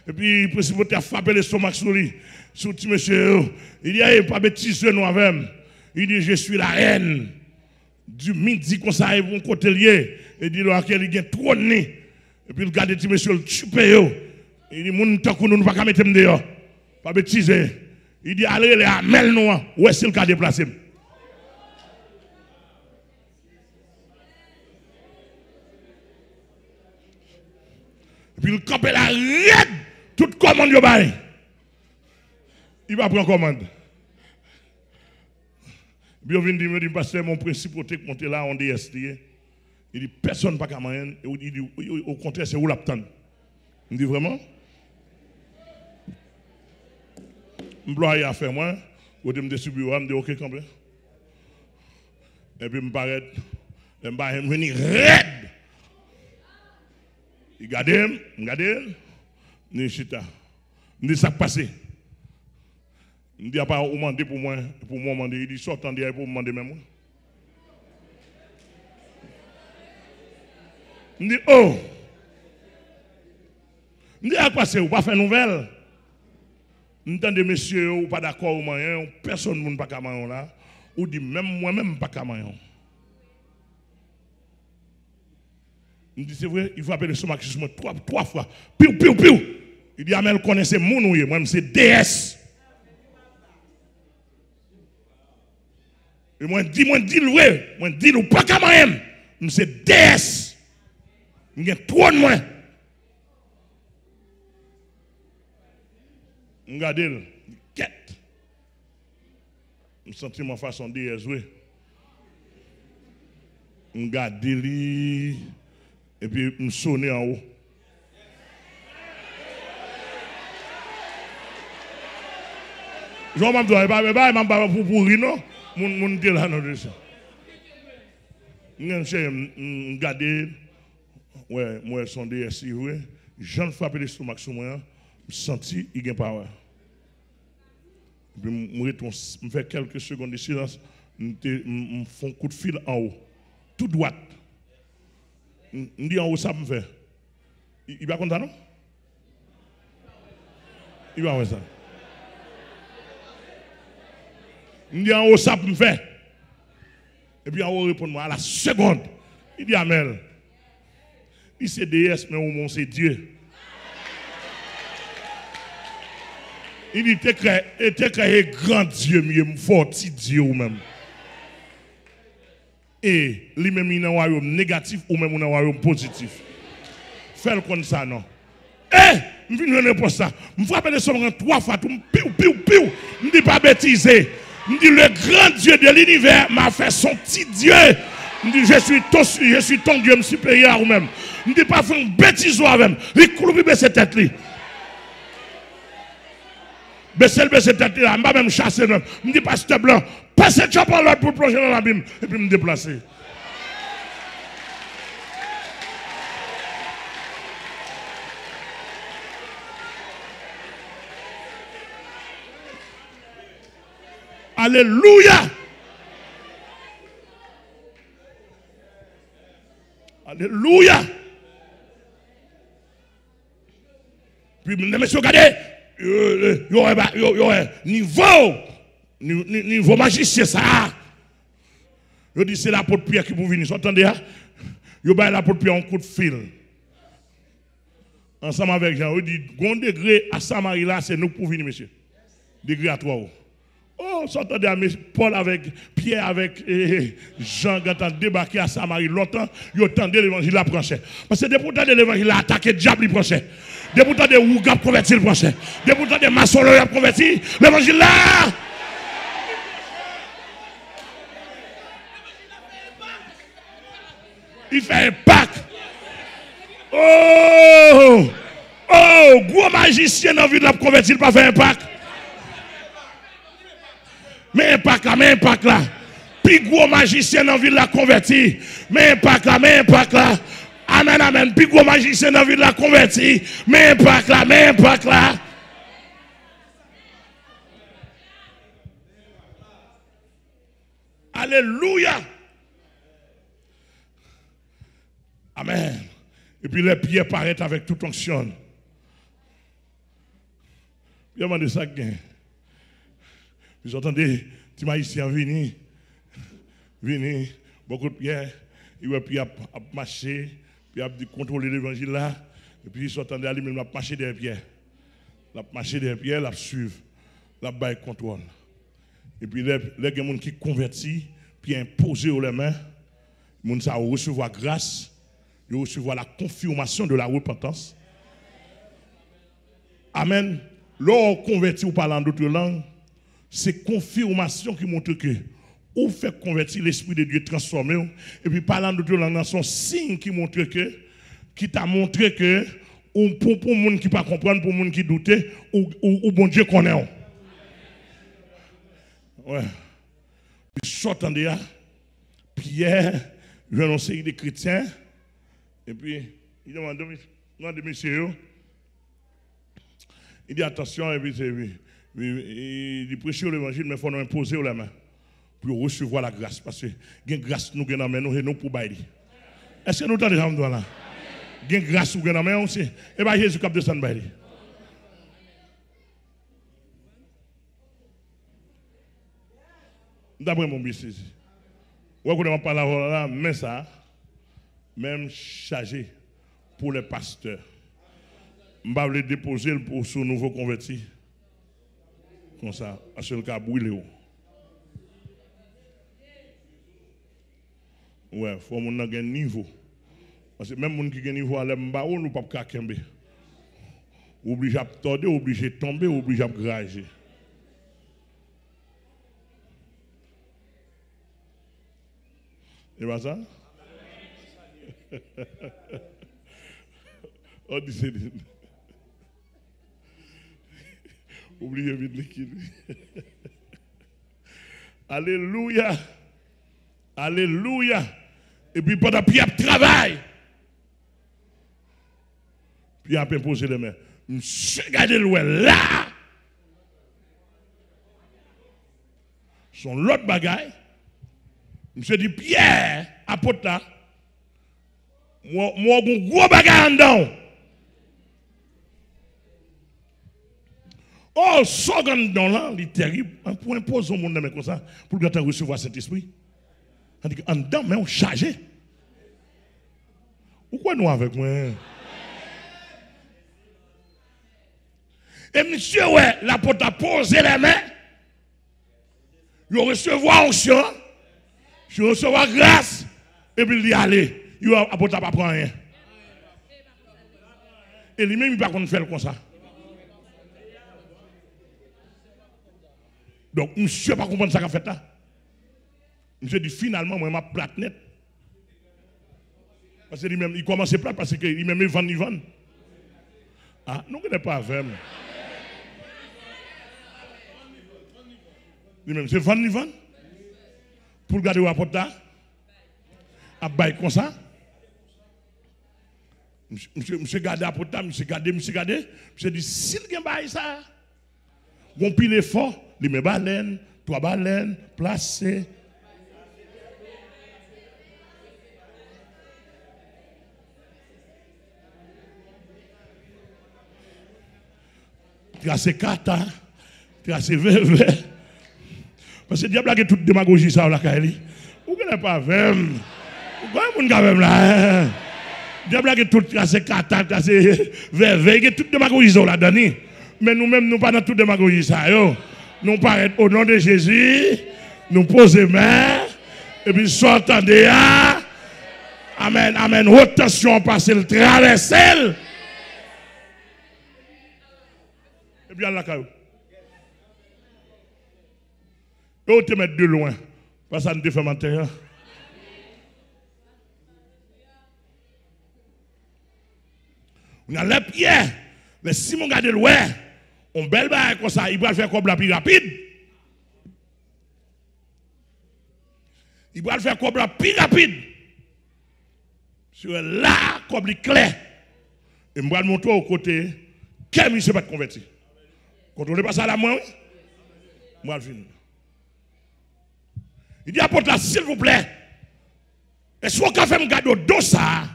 et puis le principauté a frappé l'estomac sur lui. Sur petit monsieur, il dit, pas bêtise nous avec. Il dit, je suis la reine du midi comme ça, ils vont côté lié. Il dit, il y a trop de nez. Et puis il regarde petit monsieur, le tupe. Il dit, mon temps que nous ne pouvons pas mettre dehors. Pas bêtise. Il dit, allez, les amels nous, où est-ce qu'il a déplacé? Et puis il campe la raide, toute commande yo bail. Il va prendre commande. Puis il vient me dire, pasteur, mon principauté qui monte là en DST. Il dit, personne pas qu'à moyen. Il dit, au contraire, c'est où l'attendre. Il dit, vraiment? Je me à faire moi. Je me dis, je me dis, ok, quand même. Et puis, je me paraît, je me venir raide. Il regarde, je dis, chita. Je dis, ça passé. Il dit, pas demander pour moi demander. Il dit, sortant d'hier pour me demander même moi. Il dit, oh. Il dit, à quoi c'est, ou pas faire nouvelle? Nous entendons, messieurs, ou pas d'accord ou moyen, personne ne peut pas faire là. Ou dit, même moi-même, pas faire. Il dit, c'est vrai, il faut appeler le somacisme trois fois. Piou, piou, piou. Il dit, Amel connaissez mon nom, moi, c'est DS. Et moi, dis le vrai. Moi, dis le pas comme moi-même. C'est DS. Il y a trop de moi. Regardez, quête. Je sens ma façon de DS, oui. Regardez, et puis je sonne en haut. Je ne vais pas pour rire, non? Mon dit là, non, de ça. Je regarde, ouais, moi, son DSI, oui. J'en frappe l'estomac sur moi, je sens il y a pas. Puis, je fais quelques secondes de silence, je fais un coup de fil en haut, tout droit. Je dis en haut, ça me fait. Il va content, non? Il va voir ça. Je dis en haut, ça me fait. Et puis en haut, répond-moi à la seconde. Il dit Amen. Il c'est déesse, mais au moins c'est Dieu. Il dit, t'es créé grand Dieu, mieux fort Dieu ou même. Et lui-même, il est dans un royaume négatif ou même dans un royaume positif. Fais-le comme ça, non? Je viens pour ça. Je frappe les sommes 3 fois, je ne dis pas bêtiser. Je dis, le grand Dieu de l'univers m'a fait son petit Dieu. Je dis, je suis ton Dieu supérieur ou même. Je ne dis pas faire une bêtise ou même. Il coupe baisser tête. Baisser tête là, je ne vais même chasser. Je ne dis pas, c'était blanc. Passez le par l'autre pour plonger dans l'abîme et puis me déplacer. Alléluia. Alléluia. Puis, messieurs, regardez, il y aurait niveau magicien, ça. Je dis, c'est l'apôtre Pierre qui peut venir. Vous entendez? Il y a l'apôtre Pierre un coup de fil. Ensemble avec Jean, il dit, bon degré à Samarie là, c'est nous pour venir, monsieur. Degré à 3. Oh, s'entendez, Paul avec Pierre avec Jean quand on débarqué à Samarie longtemps, ils attendaient l'évangile à prêcher. Parce que des pourtant de l'évangile a attaqué le diable, il prêchait. Des pourtant de Ouga converti, il prêchait. Des pourtant de maçons, il converti. L'évangile là. Il fait un Pâques. Oh, gros magicien dans la vie de la converti, il pas fait un Pâques. Mais un Pâques là. Puis gros magicien dans la vie de la converti. Mais un Pâques là. Amen, amen. Puis gros magicien dans la vie de la converti. Mais un Pâques là. Alléluia. Amen. Et puis les pieds paraissent avec toute onction. Il y a demandé ça gain. Vous entendez, tu m'as ici venu, beaucoup de pierres, il va puis marcher, puis il a contrôler l'évangile là, et puis ils entendent aller même marcher derrière pierres. La marcher derrière pierres, la suivre, la bail contrôle. Et puis les gens qui convertis, puis imposer aux mains, les gens recevoir grâce, ils recevoir la confirmation de la repentance. Amen. Lorsqu'on convertit ou parle en d'autres langues, c'est confirmation qui montre que ou fait convertir l'Esprit de Dieu transformé, et puis parlant d'autres langues, c'est un signe qui montre que, qui t'a montré que, ou pour les gens qui ne pas comprendre, pour les gens qui doutent, ou bon Dieu connaît. Ouais. Puis s'entendez, Pierre, il a annoncé des chrétiens, et puis il demande à monsieur, il dit attention, et puis il prêche l'évangile, mais il faut nous imposer la main pour recevoir la grâce. Parce que la grâce nous gagne nous et nous pour bailler. Est-ce que nous entendons déjà là? La grâce nous gagne nous aussi. Et bien Jésus cap de San bailler. D'après mon business. Vous connaissez pas la parole là, mais ça, même chargé pour les pasteurs. Je vais le déposer pour ce nouveau converti. Comme ça, à ce cas, brûler. Ouais, il faut que nous ayons un niveau. Parce que même les gens qui ont un niveau à l'embao, nous ne pouvons pas camber. Obligé à tordre, obligé de tomber, obligé à grager. C'est pas ça? On dit c'est oubliez vite l'équilibre. Alléluia. Alléluia. Et puis pendant que Pierre travaille, Pierre a imposé les mains. Monsieur, regardez le là. Son l'autre bagaille. Monsieur dit Pierre, apôtre là. Moi, un gros bagaille en dedans. Oh, second dans là, il est terrible. Pour imposer au monde comme ça, pour que tu recevoir cet esprit. En dedans, mais on chargé. quoi nous avec moi? Et monsieur, ouais, l'apôtre a posé les mains. Il recevoir onction. Il recevoir grâce. Et puis il dit allez. L'apôtre n'a pas prendre rien. Et lui-même, il ne peut pas faire comme ça. Donc, monsieur ne peut pas comprendre ça qu'a fait là. Monsieur dit finalement, moi, ma plate net. Parce que lui-même, il commence plate parce qu'il même il vend. Ah, nous ne connaissons pas avec. Lui-même, c'est vend. Pour garder le rapport là, à bail comme ça. Monsieur garde la porte, monsieur garde, monsieur dit, s'il y a un bail ça, bon pile effort, il met baleine, 3 baleines, placé. Tracé kata, tracé veve. Parce que le diable a toute démagogie ça là, Kaeli. Vous ne connaissez pas vem. Vous connaissez pas vem là. Le diable a tout tracé kata, tracé veve. Il y a toute démagogie ça là-dedans. Mais nous-mêmes, nous pas dans toute démagogie ça. Nous paraît au nom de Jésus, nous posons main, et puis sortons de là. Amen, amen. Haute tension passe le traverser. Et puis, Allah, vous te mettre de loin, parce que ça ne te fait mentir. On a les pieds, mais si on regarde loin, on belle baille comme ça, il va faire comme la plus rapide. Il va faire comme la plus rapide. Sur là, comme les clés. Et je vais le montrer au côté, quel monsieur va être converti. Contrôlez pas ça là, moi, oui? Moi, je finis. Il dit, apôtre là, s'il vous plaît, est-ce qu'on peut faire me garder au dos ça?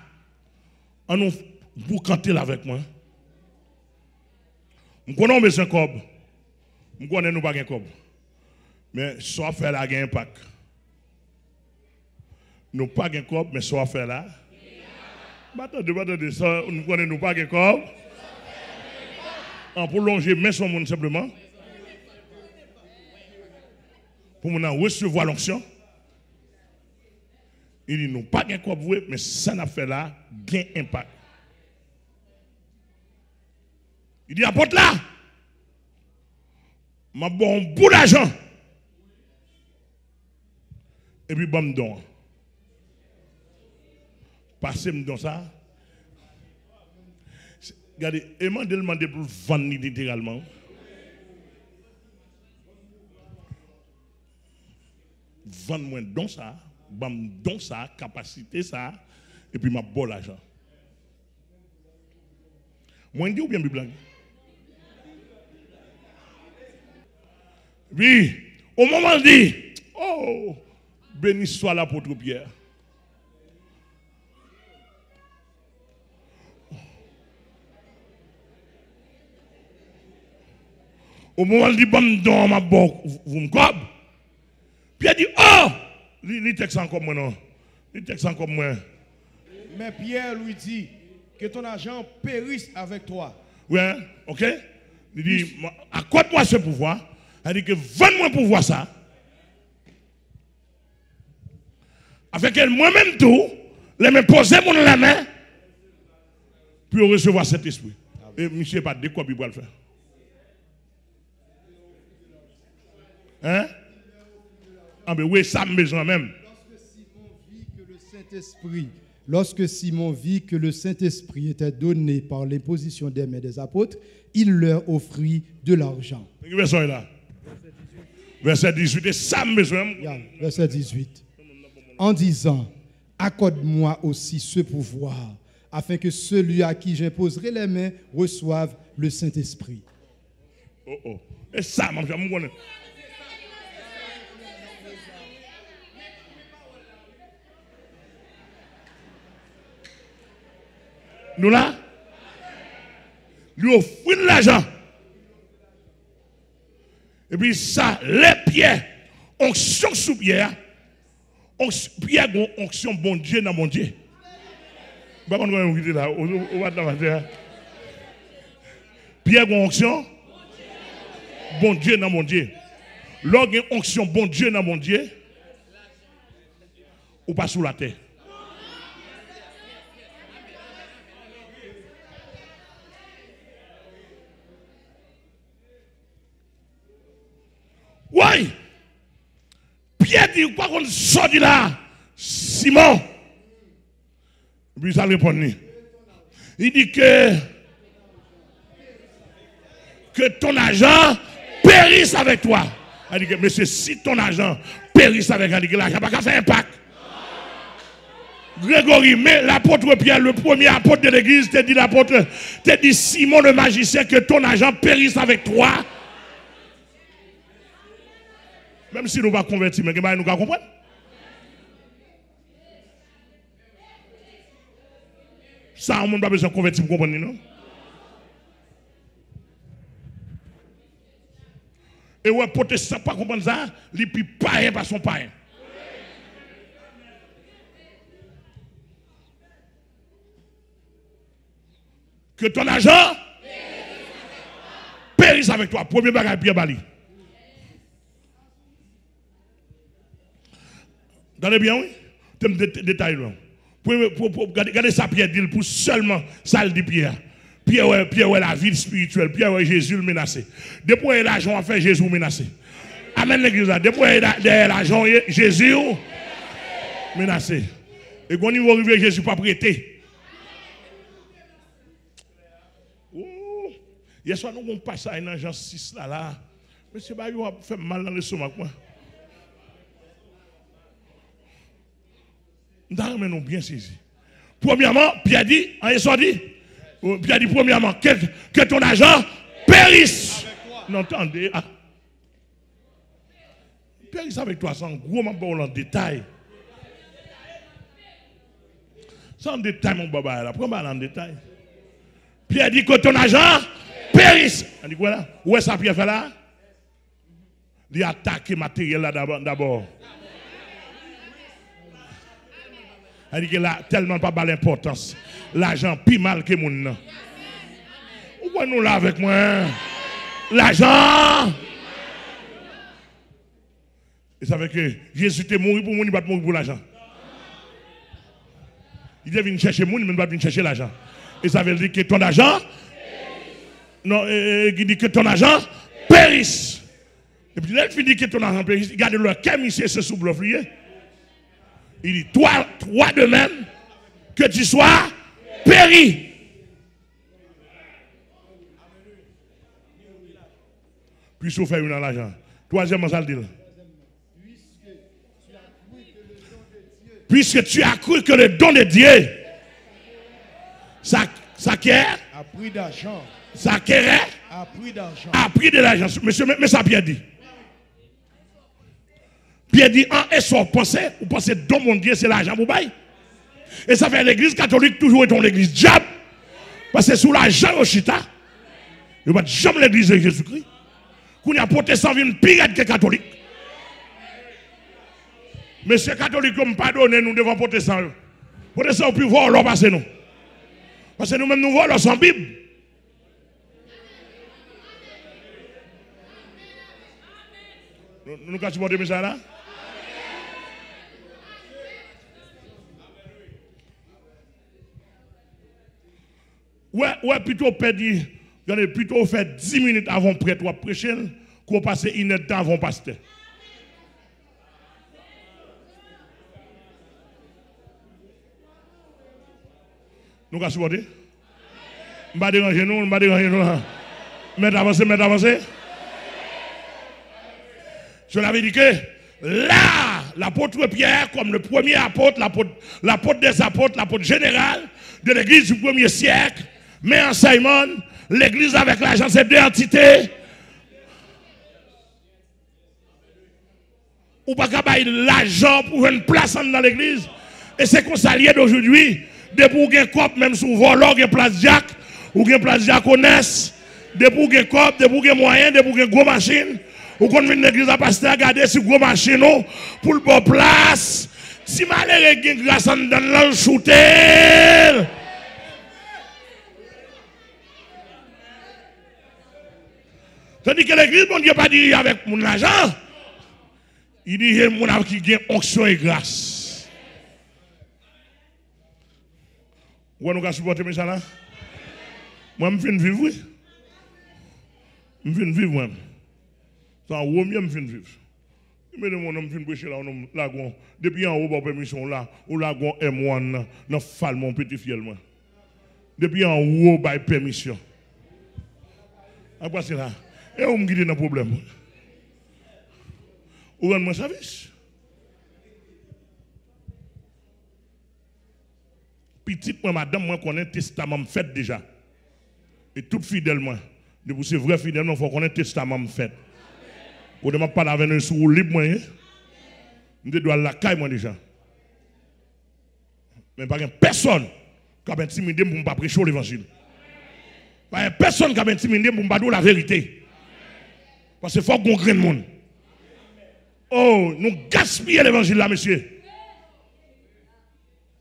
On nous, vous cantez là avec moi. Je connais besoin de cob. Je connais nous pas de cob. Mais soit faire là, il y a un impact. Nous pas de cob, mais soit faire là. Attendez, ça, nous connaissons pas de cob. En prolonger, mais son monde simplement. Pour nous recevoir l'onction. Il dit, nous pas de cob, mais ça n'a fait là, gain impact. Il dit, apôtre là, m'a bon un bout d'argent. Et puis, bon, me donne. Passez-moi dans ça. Regardez, et m'a demandé pour vendre littéralement. Vendre-moi dans ça, bam dans ça, capacité ça, et puis m'a bon l'argent. Moi, je dis ou bien Bible? Oui, au moment où dit, oh, béni soit l'apôtre Pierre. Au moment où il dit, bon, dans ma boque, vous me cob. Pierre dit, oh, il texte encore moi, non. Il texte encore moi. Mais Pierre lui dit, que ton argent périsse avec toi. Oui, ok. Il dit, accorde-moi ce pouvoir. Il dit que vends-moi pouvoir ça. Avec elle, moi-même tout, les me poser mon la main, puis recevoir cet esprit. Et monsieur, pas de quoi il va le faire. Hein? Ah, mais oui, ça me besoin même. Lorsque Simon vit que le Saint-Esprit était donné par l'imposition des mains des apôtres, il leur offrit de l'argent. Verset là. Verset 18, et ça me besoin. Verset 18. En disant, accorde-moi aussi ce pouvoir, afin que celui à qui j'imposerai les mains reçoive le Saint-Esprit. Oh oh. Et ça, mon frère, mon nous là, lui offrir l'argent. Et puis ça, les pieds, onction sous pierre, pierre, onction bon Dieu dans mon Dieu. Pas qu'on va quitter là, on va dans Pierre a onction. Bon Dieu dans mon Dieu. Lorsqu'il y a onction, bon Dieu dans mon Dieu, ou pas sous la terre. Oui. Pierre dit, quoi qu'on sort de là, Simon. Puis ça répond. Il dit que ton argent périsse avec toi. Il dit que, monsieur, si ton argent périsse avec toi, l'argent n'a pas fait impact. Grégory, mais l'apôtre Pierre, le premier apôtre de l'église, te dit l'apôtre, te dit Simon le magicien, que ton argent périsse avec toi. Même si nous ne sommes pas convertis, mais nous ne comprenons pas. Ça, on n'a pas besoin de convertir pour comprendre, non? Et ouais, protestant, pas comprendre ça, il ne peut pas par son païen. Que ton argent périsse avec toi. Premier bagage, Pierre Bali. Regardez bien, oui? Détail là. Regardez ça, Pierre dit pour seulement ça le dit Pierre. Pierre est la vie spirituelle. Pierre est Jésus le menacé. Depuis l'argent a fait Jésus menacé. Amen l'église là. Depuis l'argent Jésus menacé. Et quand il va arriver Jésus pas prêté. Hier soir nous on passe à une Jean 6 là. Monsieur Bayou a fait mal dans le stomac moi. Nous bien saisi. Premièrement, Pierre dit, Pierre dit premièrement, que ton argent périsse. N'entendez? Ah. Périsse avec toi, sans gros en détail. Sans détail, mon baba, là. Prends-moi en détail. Pierre dit que ton argent périsse. On dit quoi là? Où est-ce que Pierre fait là? Il attaque le matériel là d'abord. Elle dit que là, tellement pas l'importance. L'argent, plus mal que mon nom. Pourquoi nous là avec moi? L'argent. Et ça veut que Jésus est mort pour moi, il ne va pas mourir pour l'argent. Il vient chercher mon, mais il ne va pas venir chercher l'argent. Et ça veut dire que ton argent. Non, il dit que ton argent périsse. Et puis là, il dit que ton argent périsse. Regardez le camion, c'est ce sous-bluff. Il dit, toi de même, que tu sois péri. Puis vous faites une dans l'argent. Troisièmement, ça le dit. Puisque tu as cru que le don de Dieu, ça quiert. A pris d'argent. Ça quiert. A pris d'argent. A pris de l'argent. Monsieur, mais ça Pierre dit. Pierre dit, et soit vous pensez, don mon Dieu, c'est l'argent pour bailler. Et ça fait l'église catholique toujours est l'église diable. Parce que sous l'argent au chita, il ne va jamais l'église de Jésus-Christ. Qu'on y a protestant une pirate que catholique. Mais ces catholiques comme pardonner nous devons protestants. Protestants plus voir leur passer nous. Parce que nous-mêmes nous volons sans Bible. Nous avons supporté ça là? Ouais, plutôt perdu. Plutôt fait 10 minutes avant prêtre ou prêcher, qu'on passe une heure avant pasteur. Nous avons supporté? Je ne vais pas déranger nous, je ne vais pas déranger nous. Mettez avancez. Je l'avais dit que là, l'apôtre Pierre, comme le premier apôtre, l'apôtre des apôtres, l'apôtre général de l'église du 1er siècle, mais en Simon, l'église avec l'argent, c'est deux entités. Ou pas qu'à l'argent pour une place dans l'église. Et c'est qu'on s'allie d'aujourd'hui. Depuis qu'on a un cop, même sous volant, on a place Jack, ou on a place Jaconesse, depuis qu'on a un cop, depuis qu'on a moyen, depuis qu'on a une grosse machine. Ou qu'on vient l'église à pasteur regarder sur gros machine pour le bon place. Si malheur est grâce à dans le shooter. Tandis que l'église, bon Dieu, pas dit avec mon argent. Il dit, mon âme qui gagne onction et grâce. Vous nous supporter ça là? Moi, je viens de vivre, oui. Je viens de vivre, moi. C'est en haut, je viens de vivre. Mais mon homme vient prêcher là, depuis en haut, par permission là, ou là, M1, dans fall mon petit fiel, moi. Depuis en haut, par permission. Après c'est là. Et on me guide dans le problème. Ou rend mon service. Petite, moi, madame, moi, connais le testament fait déjà. Et tout fidèlement. Depuis c'est vrai fidèlement, il faut qu'on ait le testament fait. Pour ne pas parler avec un sous libre, moi, je dois la caille, moi, déjà. Mais pas personne qui a intimidé pour ne pas prêcher l'évangile. Pas personne qui a intimidé pour ne pas dire la vérité. Parce qu'il faut qu'on graine le monde. Oh, nous gaspillons l'évangile là, monsieur.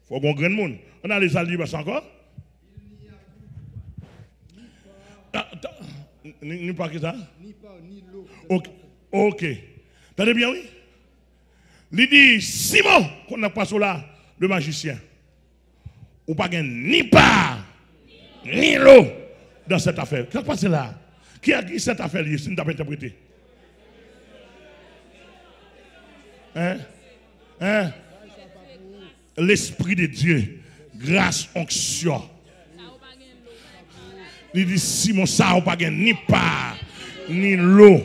Il faut qu'on graine le monde. On a les alliés, encore? Ni pas que ça? Ni pas, ni l'eau. Ok. T'entendez bien, oui? Il dit, Simon, qu'on n'a pas là, le magicien. Ou pas ni part, ni l'eau dans cette affaire. Qu'est-ce qui passe là? Qui a dit cette affaire, si nous n'avons pas interprété? Hein? L'Esprit de Dieu, grâce, onction. Il dit, Simon, ça, ou pas ni part, ni l'eau.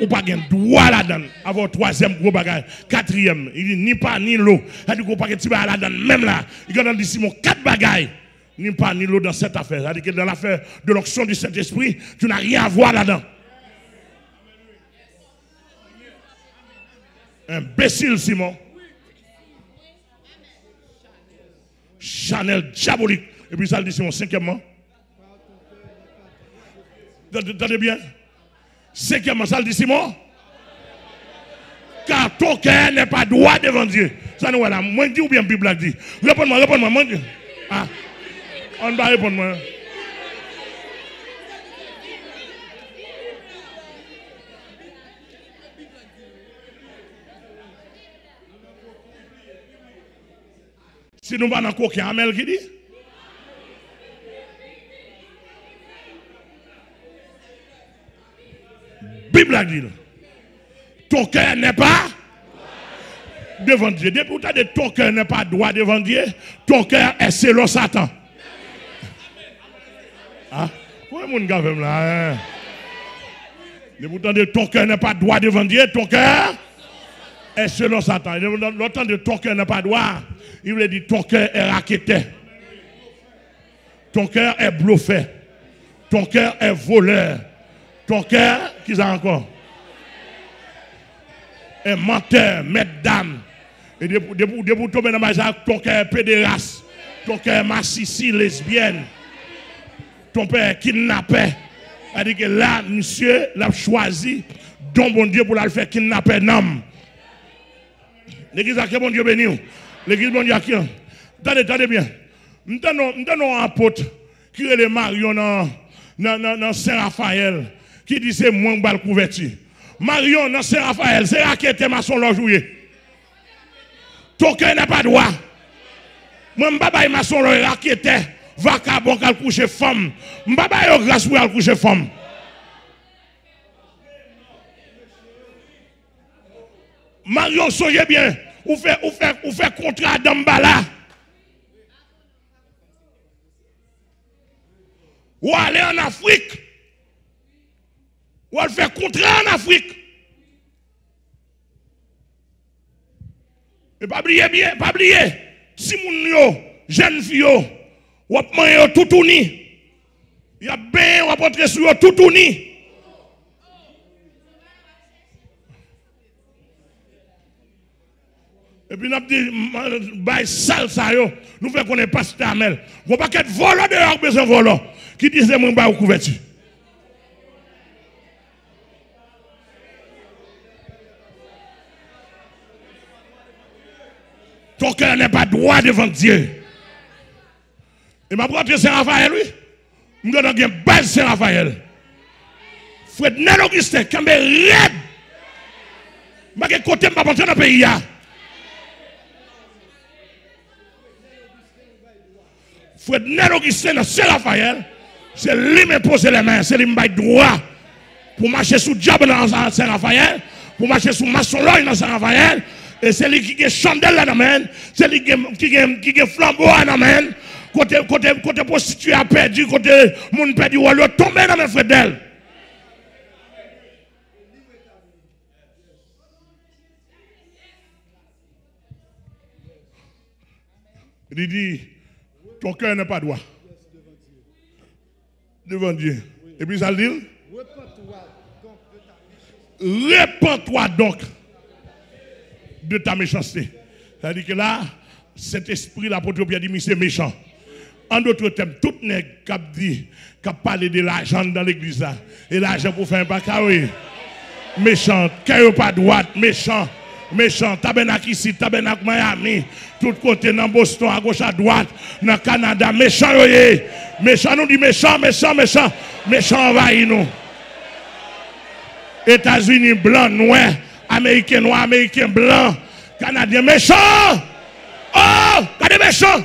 Ou pas de droit là-dedans. Avant troisième gros bagage. Quatrième, il dit, ni pas, ni l'eau. Il dit, qu'on pas de petit bagage là-dedans. Même là, il dit, Simon, 4 bagages. Ni pas, ni l'eau dans cette affaire. C'est-à-dire que dans l'affaire de l'onction du Saint-Esprit, tu n'as rien à voir là-dedans. Imbécile, Simon. Chanel diabolique. Et puis ça le dit, Simon, cinquièmement. Attendez bien. Cinquièmement, ça le dit Simon. Car ton cœur n'est pas droit devant Dieu. Ça nous voilà. Moi je dis ou bien la Bible dit. Réponds-moi. Moi, ah. On va répondre moi. Si nous allons dans coquin, Amel qui dit? Bible dit. Ton cœur n'est pas devant Dieu. Depuis que tu as dit ton cœur n'est pas droit devant Dieu, ton cœur est selon Satan. Ah, pourquoi mon gars fait là? Depuis que tu as dit ton cœur n'est pas droit devant Dieu, ton cœur est selon Satan. L'autant de ton cœur n'est pas droit, il veut dire ton cœur est raquetté. Ton cœur est bluffé. Ton cœur est voleur. Ton cœur, qui ça encore? Est menteur, maître d'âme. Et depuis tomber dans ma jaque, ton cœur est pédéraste. Ton cœur est massissi, lesbienne. Ton père est kidnappé. C'est-à-dire que là, monsieur l'a choisi, don bon Dieu pour le faire kidnapper un homme. L'église a qui bon Dieu béni. L'église bon Dieu a qui? Attendez bien. Nous avons un apôtre qui est le Marion dans Saint-Raphaël. Qui dit c'est moi qui vais le couverture. Marion dans Saint-Raphaël, c'est là qui était maçon là joué. Ton cœur n'est pas droit. Moi, je ne vais pas maçon là qui était vacabon qui a couché femme. Je ne vais pas grâce pour aller coucher femme. Marion, soyez bien. Ou fait contrat d'Ambala. Ou aller en Afrique. Ou aller faire contrat en Afrique. Et pas oublier bien, pas oublier. Si moun yo, jeune fille yo, ou ap man yo tout uni. Y a bien ou ap entrer sur yo tout uni. Et puis nous avons dit, bah, sale ça yo, nous faisons qu'on est pasteur Amel. Vous pas qu'être volant dehors, besoin volant, qui disent que moi, je couverture. Ton cœur n'est pas droit devant Dieu. Et ma propre Saint-Raphaël, oui. Je vais donner une base Saint-Raphaël. Fred Nel Augustin, quand même raide. Je ne côté pas dans le pays. Fred Nel Augustin, dans Saint-Raphaël, c'est lui qui pose les mains, c'est lui qui me droit pour marcher sous diable dans Saint-Raphaël, pour marcher sous maçon-loge dans Saint-Raphaël, et c'est lui qui a chandelle là dans main, c'est lui qui a flambeau là dans main, côté prostitué a perdu, côté monde perdu, ou alors tomber dans mes frères d'elle. Il dit, ton cœur n'est pas droit. Devant Dieu. Et puis ça dit, répands-toi donc de ta méchanceté. C'est-à-dire que là, cet esprit, l'apôtre Pierre dit, mais c'est méchant. En d'autres termes, tout nègre qui a parlé de l'argent dans l'église là, et l'argent pour faire un bac, méchant, cœur pas droite, méchant. Méchant, tabernacle ici, tabernacle Miami, tout côté dans Boston, à gauche, à droite, dans Canada, méchant, méchant, nous dit méchant, méchant envahit nous. États-Unis, blanc, noir, américain, blanc, Canadien, méchant. Oh, regardez méchant.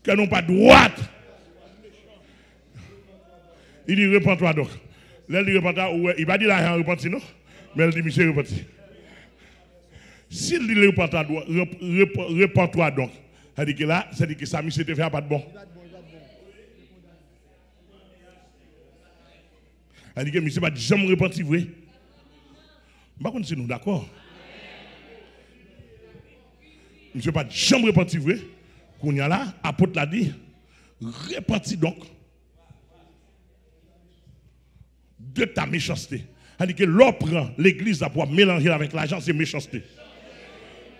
Que nous pas droite. Il dit, repens-toi donc. Là, il dit, repens-toi, il va dire l'argent repenti, non? Mais il dit, monsieur, repenti. S'il dit, repens-toi donc, ça dit que là, ça dit que ça, monsieur, te fait pas de bon. Ça dit que monsieur, pas jamais repenti, vrai? Par contre, c'est nous, d'accord? Monsieur, pas jamais repenti, vrai? Qu'on y a là, apôtre l'a dit, repenti donc. De ta méchanceté. Elle dit que l'on prend l'église pour mélanger avec l'argent, c'est méchanceté.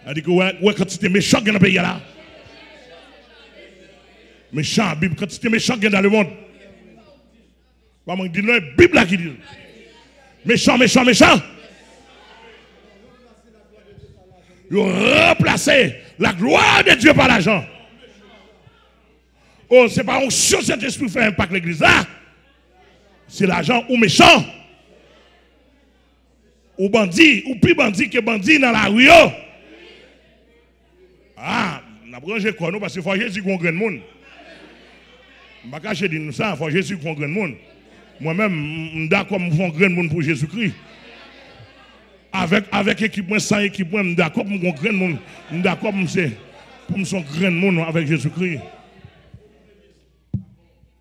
Elle dit que ouais, quand tu es méchant dans le pays là. Méchant, Bible, quand tu es méchant dans le monde. Maman dit non, la Bible là qui dit. Méchant. Ils ont remplacé la gloire de Dieu par l'argent. Oh, c'est pas un sur cet esprit fait impact l'église là. C'est l'argent ou méchant, ou bandit, ou plus bandit que bandit dans la rue. Ah, on a branché quoi nous parce qu'il faut Jésus qu'on grand monde. Je ne vais pas cacher dire ça, il faut Jésus qu'on grand monde. Moi-même, je suis d'accord pour un grand monde pour Jésus-Christ. Avec équipement, sans équipement, je suis d'accord pour un grand monde. Je suis d'accord pour son grand monde avec Jésus-Christ.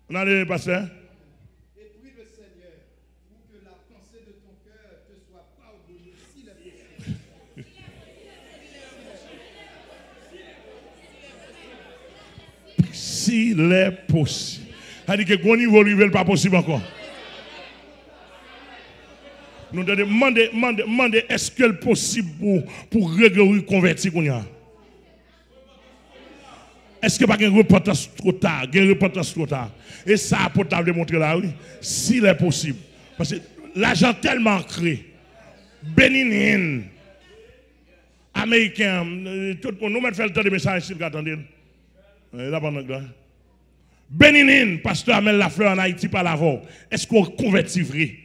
On a les pasteurs. S'il est possible. Elle dit que au niveau n'est pas possible encore. Nous devons demander est-ce que c'est possible pour Grégory convertir qu'on y a? Est-ce que pas une repentance trop tard? Une repentance trop tard. Et ça, pour t'avoir démontré là, oui, s'il est possible. Parce que l'argent tellement ancré, béninin, américain, tout le monde, nous mettons fait le temps de messages ici, attendez. Là, pendant que là. Béninin, pasteur Amel Lafleur en Haïti par l'avant. Est-ce qu'on convertit vrai?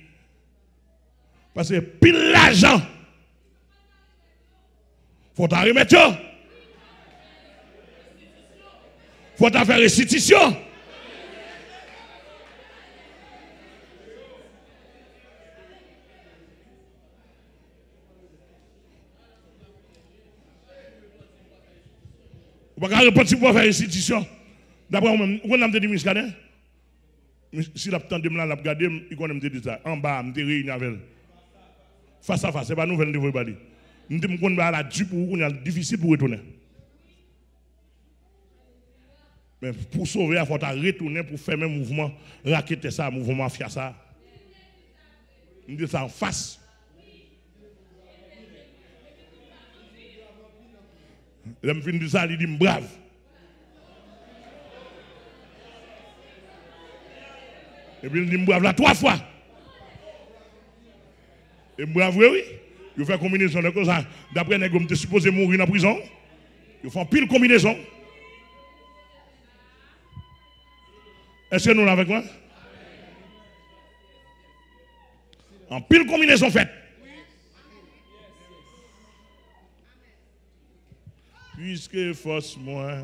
Parce que pile l'argent. Faut t'en remettre. Faut t'en faire restitution. Vous ne pouvez pas repentir pour faire restitution. D'après moi, vous avez dit, monsieur, si la petite de me la regarder, il connaît me dire ça. En bas, je réuni avec elle. Face à face, ce n'est pas nouvelle de vous parler. Je me dis la due pour vous, c'est difficile pour retourner. Mais pour sauver, il faut retourner pour faire même mouvement, raqueter ça, mouvement mafia ça. Je dis ça en face. Je me dis ça, il dit brave. Et puis il dit brave là 3 fois. Et brave, oui. Il fait combinaison de cause. D'après les gars, tu supposé mourir en prison. Ils font pile combinaison. Est-ce que nous l'avons avec moi? En pile combinaison faite. Puisque force moi,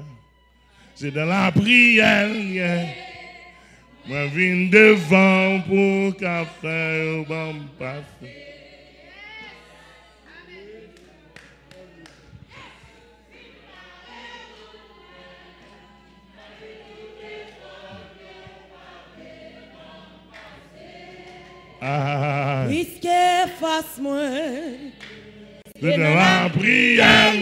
c'est dans la prière. Moi viens devant pour qu'à faire bon passer. Puisque face moi, c'est dans la prière.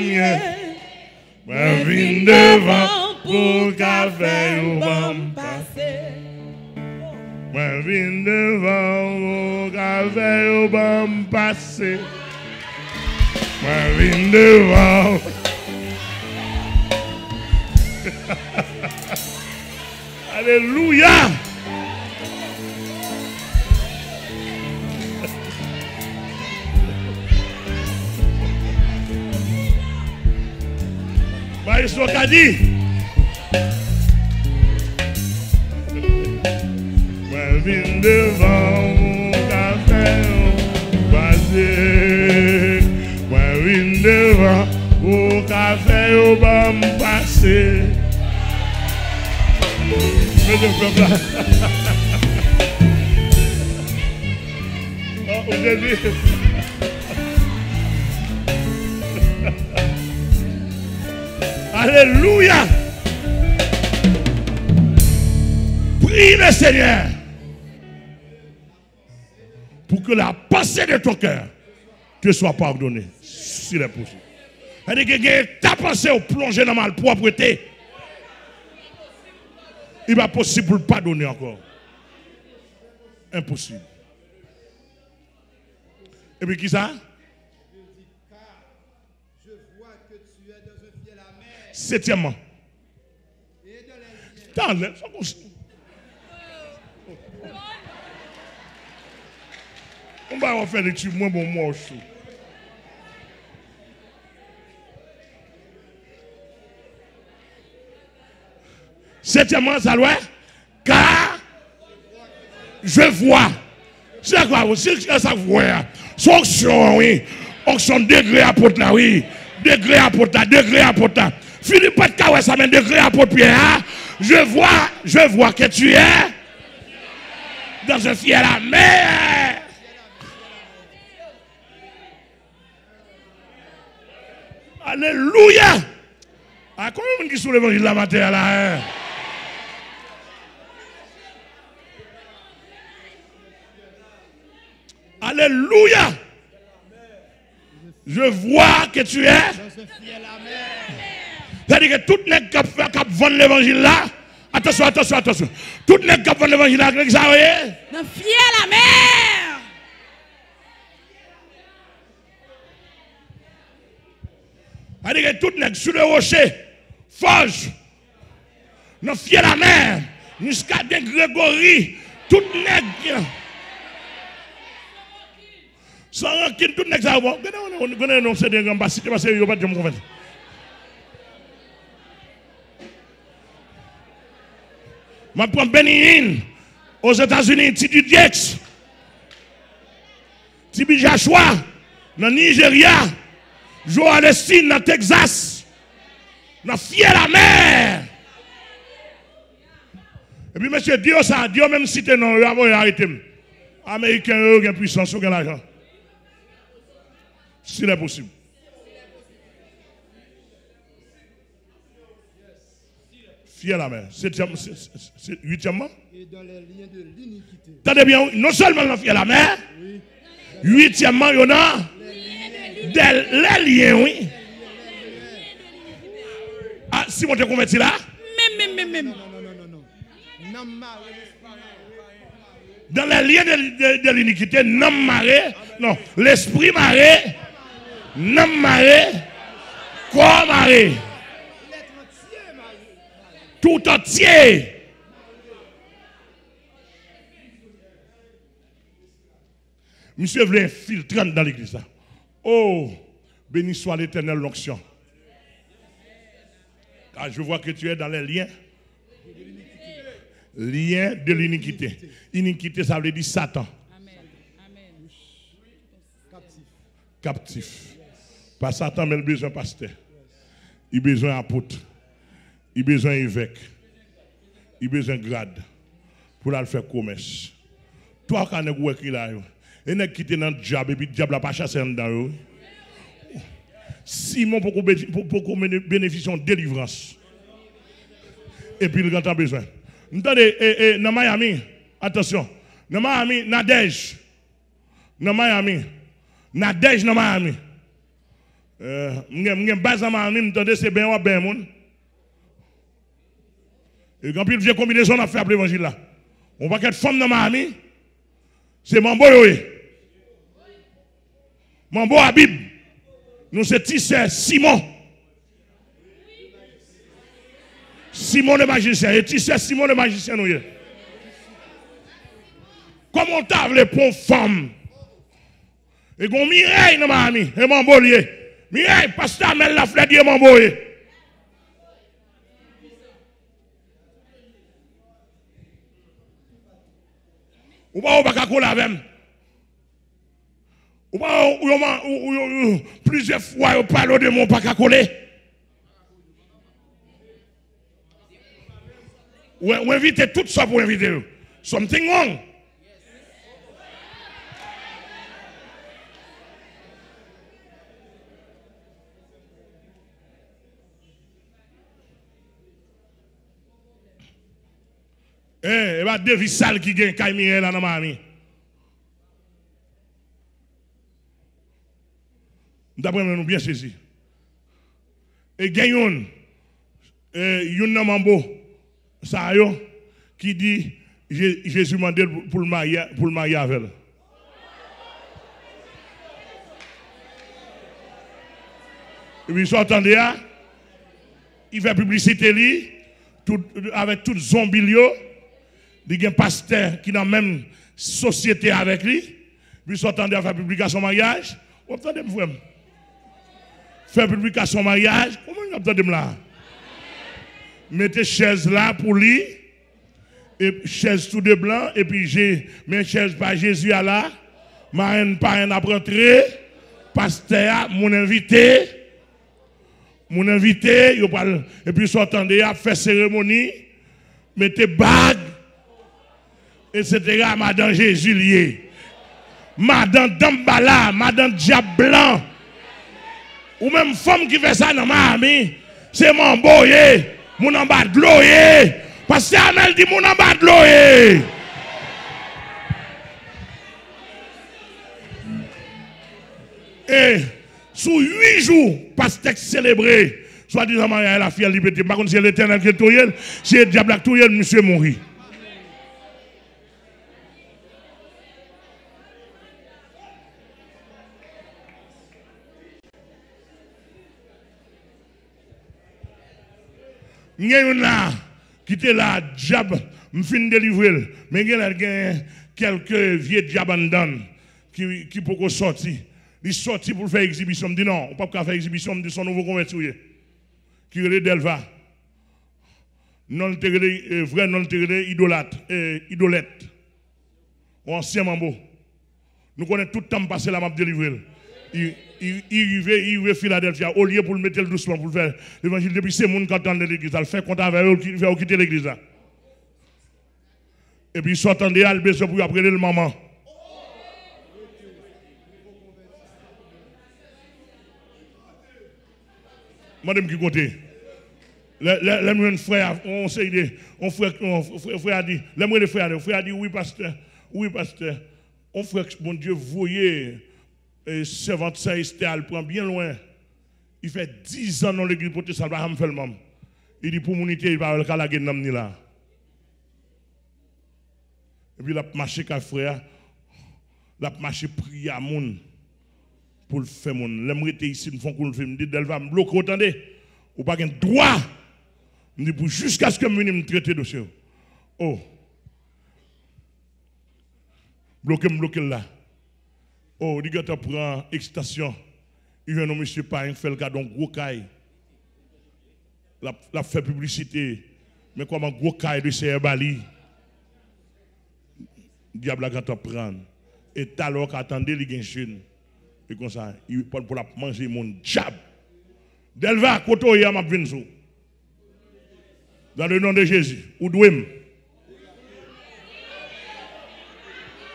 Moi viens devant pour qu'à faire bon passer. Moi viens devant pour qu'à faire bon passer. Moi viens devant. Alléluia. Maïso Kadi. Moi viens devant mon café passer. Moi viens devant mon café au bam passer. Oh, Jésus. Alléluia. Prie le Seigneur pour que la pensée de ton cœur te soit pardonnée, s'il est possible. C'est-à-dire que ta pensée au plongé dans la malpropreté, il va possible de pardonner encore. Impossible. Et puis qui ça? Septièmement. On va faire des trucs moins bon moi aussi. Septièmement, ça doit être car je vois. C'est quoi? C'est ça voit. Son onction, oui. Onction degré à porte là, oui. Degré à porte là, degré à porte là. Philippe pas de caouet, ça mène degré à porte Pierre. Je vois que tu es dans un fiel à mer. Alléluia. Ah, combien de monde qui sont l'évangile de la matière là? Alléluia. Je vois que tu es. C'est-à-dire que tout le monde qui vend l'évangile là, attention. Tout le monde qui vend l'évangile là, ça vous voyez? dans fiel la mer. C'est-à-dire que tout le monde sur le rocher, forge, dans fiel la mer, jusqu'à des Grégory, tout le monde. Sans rancune, tout le monde ça va. On non c'est des grands parce que il n'y a pas de convaincre. Je prends Benin aux États-Unis, Tidu Diex, Tibi Joshua, dans le Nigeria, Johannesburg, dans le Texas, dans fier la mer. Et puis, monsieur, Dieu même cité non, il a arrêté. Américains, ils ont puissance, ils ont l'argent. S'il est possible. Fier la mer. Huitièmement. Et dans les liens de l'iniquité. Attendez bien, non seulement dans fier la mer, oui. Huitièmement, il y en a les liens, oui. Ah, si on te convertit là? Même. Non. Dans les liens de l'iniquité, non maré, non, l'esprit maré, non maré, corps maré. Tout entier. Monsieur voulait infiltrer dans l'église. Oh, béni soit l'éternel l'onction. Car je vois que tu es dans les liens lien de l'iniquité. Iniquité, ça veut dire Satan. Captif. Pas Satan, mais il a besoin de pasteur. Il a besoin d'apôtre. Il a besoin d'évêque. Il a besoin de grade. Pour aller faire commerce. Toi, quand vous êtes là, et vous quittez dans le diable, et puis le diable n'a pas chassé dans eux. Simon, pour qu'on bénéficie de délivrance. Et puis, il a besoin. Entendez, dans Miami, attention, dans Miami, Nadège. Dans Miami, Nadège dans Miami. Je base dans Miami, entendez, c'est bien ou bien, moun. Et quand il y a une combinaison à faire pour l'évangile là. On va être femme dans Miami, c'est Mambo Yoé. Mambo Habib. Nous c'est Tissé Simon. Simon le magicien. Et Tissé Simon le magicien nous. Comment t'as les pour femmes? Et qu'on Mireille dans Miami. Et Mambo lié. Mireille, pasteur Mel la fleur dit Mambo Yoé. Ou pas coller avec ou pas plusieurs fois on parle de mon pas coller. Ou inviter tout ça pour inviter eux. Something wrong. Eh, bah David Sal qui gagne Kaimire là dans Miami. D'après nous bien saisi. Et gagne yon nan Mambo ça yo qui dit Jésus mandé pour le marier avec elle. Et puis s'entendez là, il fait publicité li avec tout zombie yo. Il y a un pasteur qui est dans la même société avec lui. Puis s'entendait à faire publication mariage. Vous entendez moi? Faire publication mariage. Comment vous entendez là? Mettez chaise là pour lui. Et chaise tout de blanc. Et puis j'ai mes chaises par Jésus à là. Marraine pas un après pasteur, mon invité. Mon invité. Et puis s'entendait à faire cérémonie. Mettez bague. Etc. Madame Jésus lié. Madame Dambala, Madame Diable Blanc. Ou même femme qui fait ça dans Miami, c'est mon boye, mon en bas de l'eau. Parce que Amel dit mon en bas de l'eau. Et sous 8 jours, pasteur célébré, soit disant Maria la fille liberté. Par contre, c'est l'éternel qui est toyel, c'est le diable qui est monsieur mourir. Il y a là qui était là, diable, je finis de délivrer. Mais il y a quelques vieux diables en dedans qui peuvent sortir. Ils sortent pour faire exhibition. Je dis non, on ne peut pas faire exhibition de son nouveau converti. Qui est Delva. Non, vrai, non, idolette. Ancien mambo. Nous connaissons tout le temps passé la map délivrer. Il arrive à Philadelphie, au lieu pour le mettre doucement, pour le faire l'évangile, depuis ces gens qui attendent l'église, il fait compte avec eux, il fait quitter l'église. Et puis, ils sont attendus à besoin pour apprendre le maman. Madame qui compte. Les frères, on sait idée, frère a dit, les frères a dit, oui, pasteur, on frère, mon Dieu, voyez. Et servante ça, elle prend bien loin. Il fait 10 ans dans l'église pour ça, il va faire le même. Il dit pour mon unité, il va faire la guerre là. Et puis il a marché avec frère, il a marché prier à moun pour le faire moun. L'aimerait ici, nous font qu'on le fait, me dit elle va me bloquer, attendez. Ou pas un droit. Me dit pour jusqu'à ce que je me traite de dossier. Oh. Bloquez là. Oh, il prend excitation. Il vient à monsieur Pain, fait le cadeau gros caille. La fait publicité. Mais comme un gros caille de CR Bali. diable a quand prendre. Et alors qu'attendez, il y a un jeune. Et comme ça, il parle pour la manger mon diable. Delva, koto ya m'a venu. Dans le nom de Jésus. Ou douem.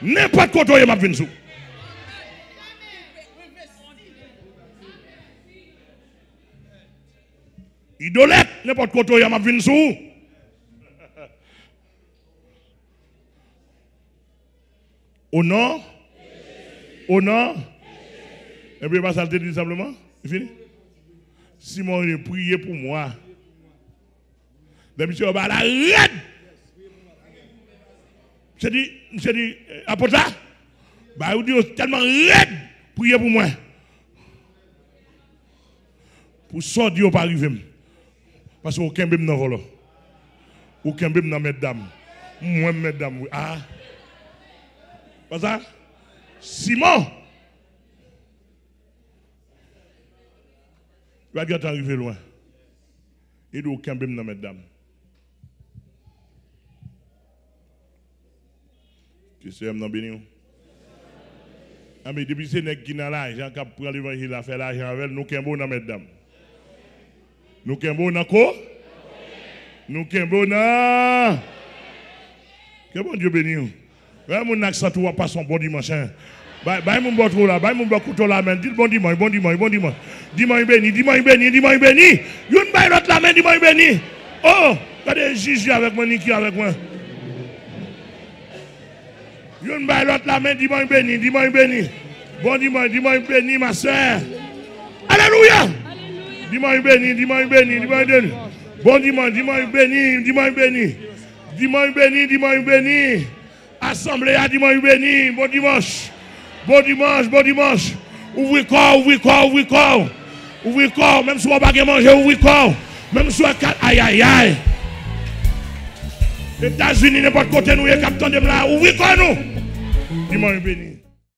N'importe koto ya m'a venu. Idolette, n'importe koto ya m'a venu. Au nom. Au nom. Et puis, pas ça te dit simplement. C'est fini. Simon, il a prié pour moi. D'habitude, on va la raide. Je dis, apôtre là, bah, vous dites tellement raide, priez pour moi. Pour sortir, pas arriver. Parce que aucun bébé n'a volé. Aucun bébé n'a mesdames. Moi, mesdames, ah. Pas ça? Simon. Il va bien arriver loin. Il doit aucun bébé dans mesdames. Que c'est un béni. Ah mais depuis c'est nèg qui dans l'argent qui prend l'évangile à faire l'argent avec nous qu'un bon dans mesdames. Nous qu'un bon dans quoi? Nous qu'un bon dans. Que bon Dieu béni. Ouais mon accent tout va pas son bon dimanche. Bye mon botro là, bye mon couteau là, mais dis bon dimanche, bon dimanche, bon dimanche. Dimanche béni, dimanche béni, dimanche béni. Une baille l'autre la main, dimanche béni. Oh, regardez Gigi avec moi, Niki avec moi. Une baille l'autre la main, dimanche béni, dimanche béni. Bon dimanche, dimanche béni, ma soeur. Alléluia. Dimanche béni, dimanche béni, dimanche béni. Bon dimanche, dimanche béni, dimanche béni. Dimanche béni, dimanche béni. Assemblée à dimanche béni, bon dimanche. Bon dimanche, bon dimanche. Ouvrez corps, ouvrez corps, ouvrez corps. Ouvrez corps, même si on ne va pas manger, ouvrez corps. Même si on va aïe aïe aïe. États-Unis, n'importe côté, nous, les capitaines de là, ouvrez corps nous. Dimanche béni.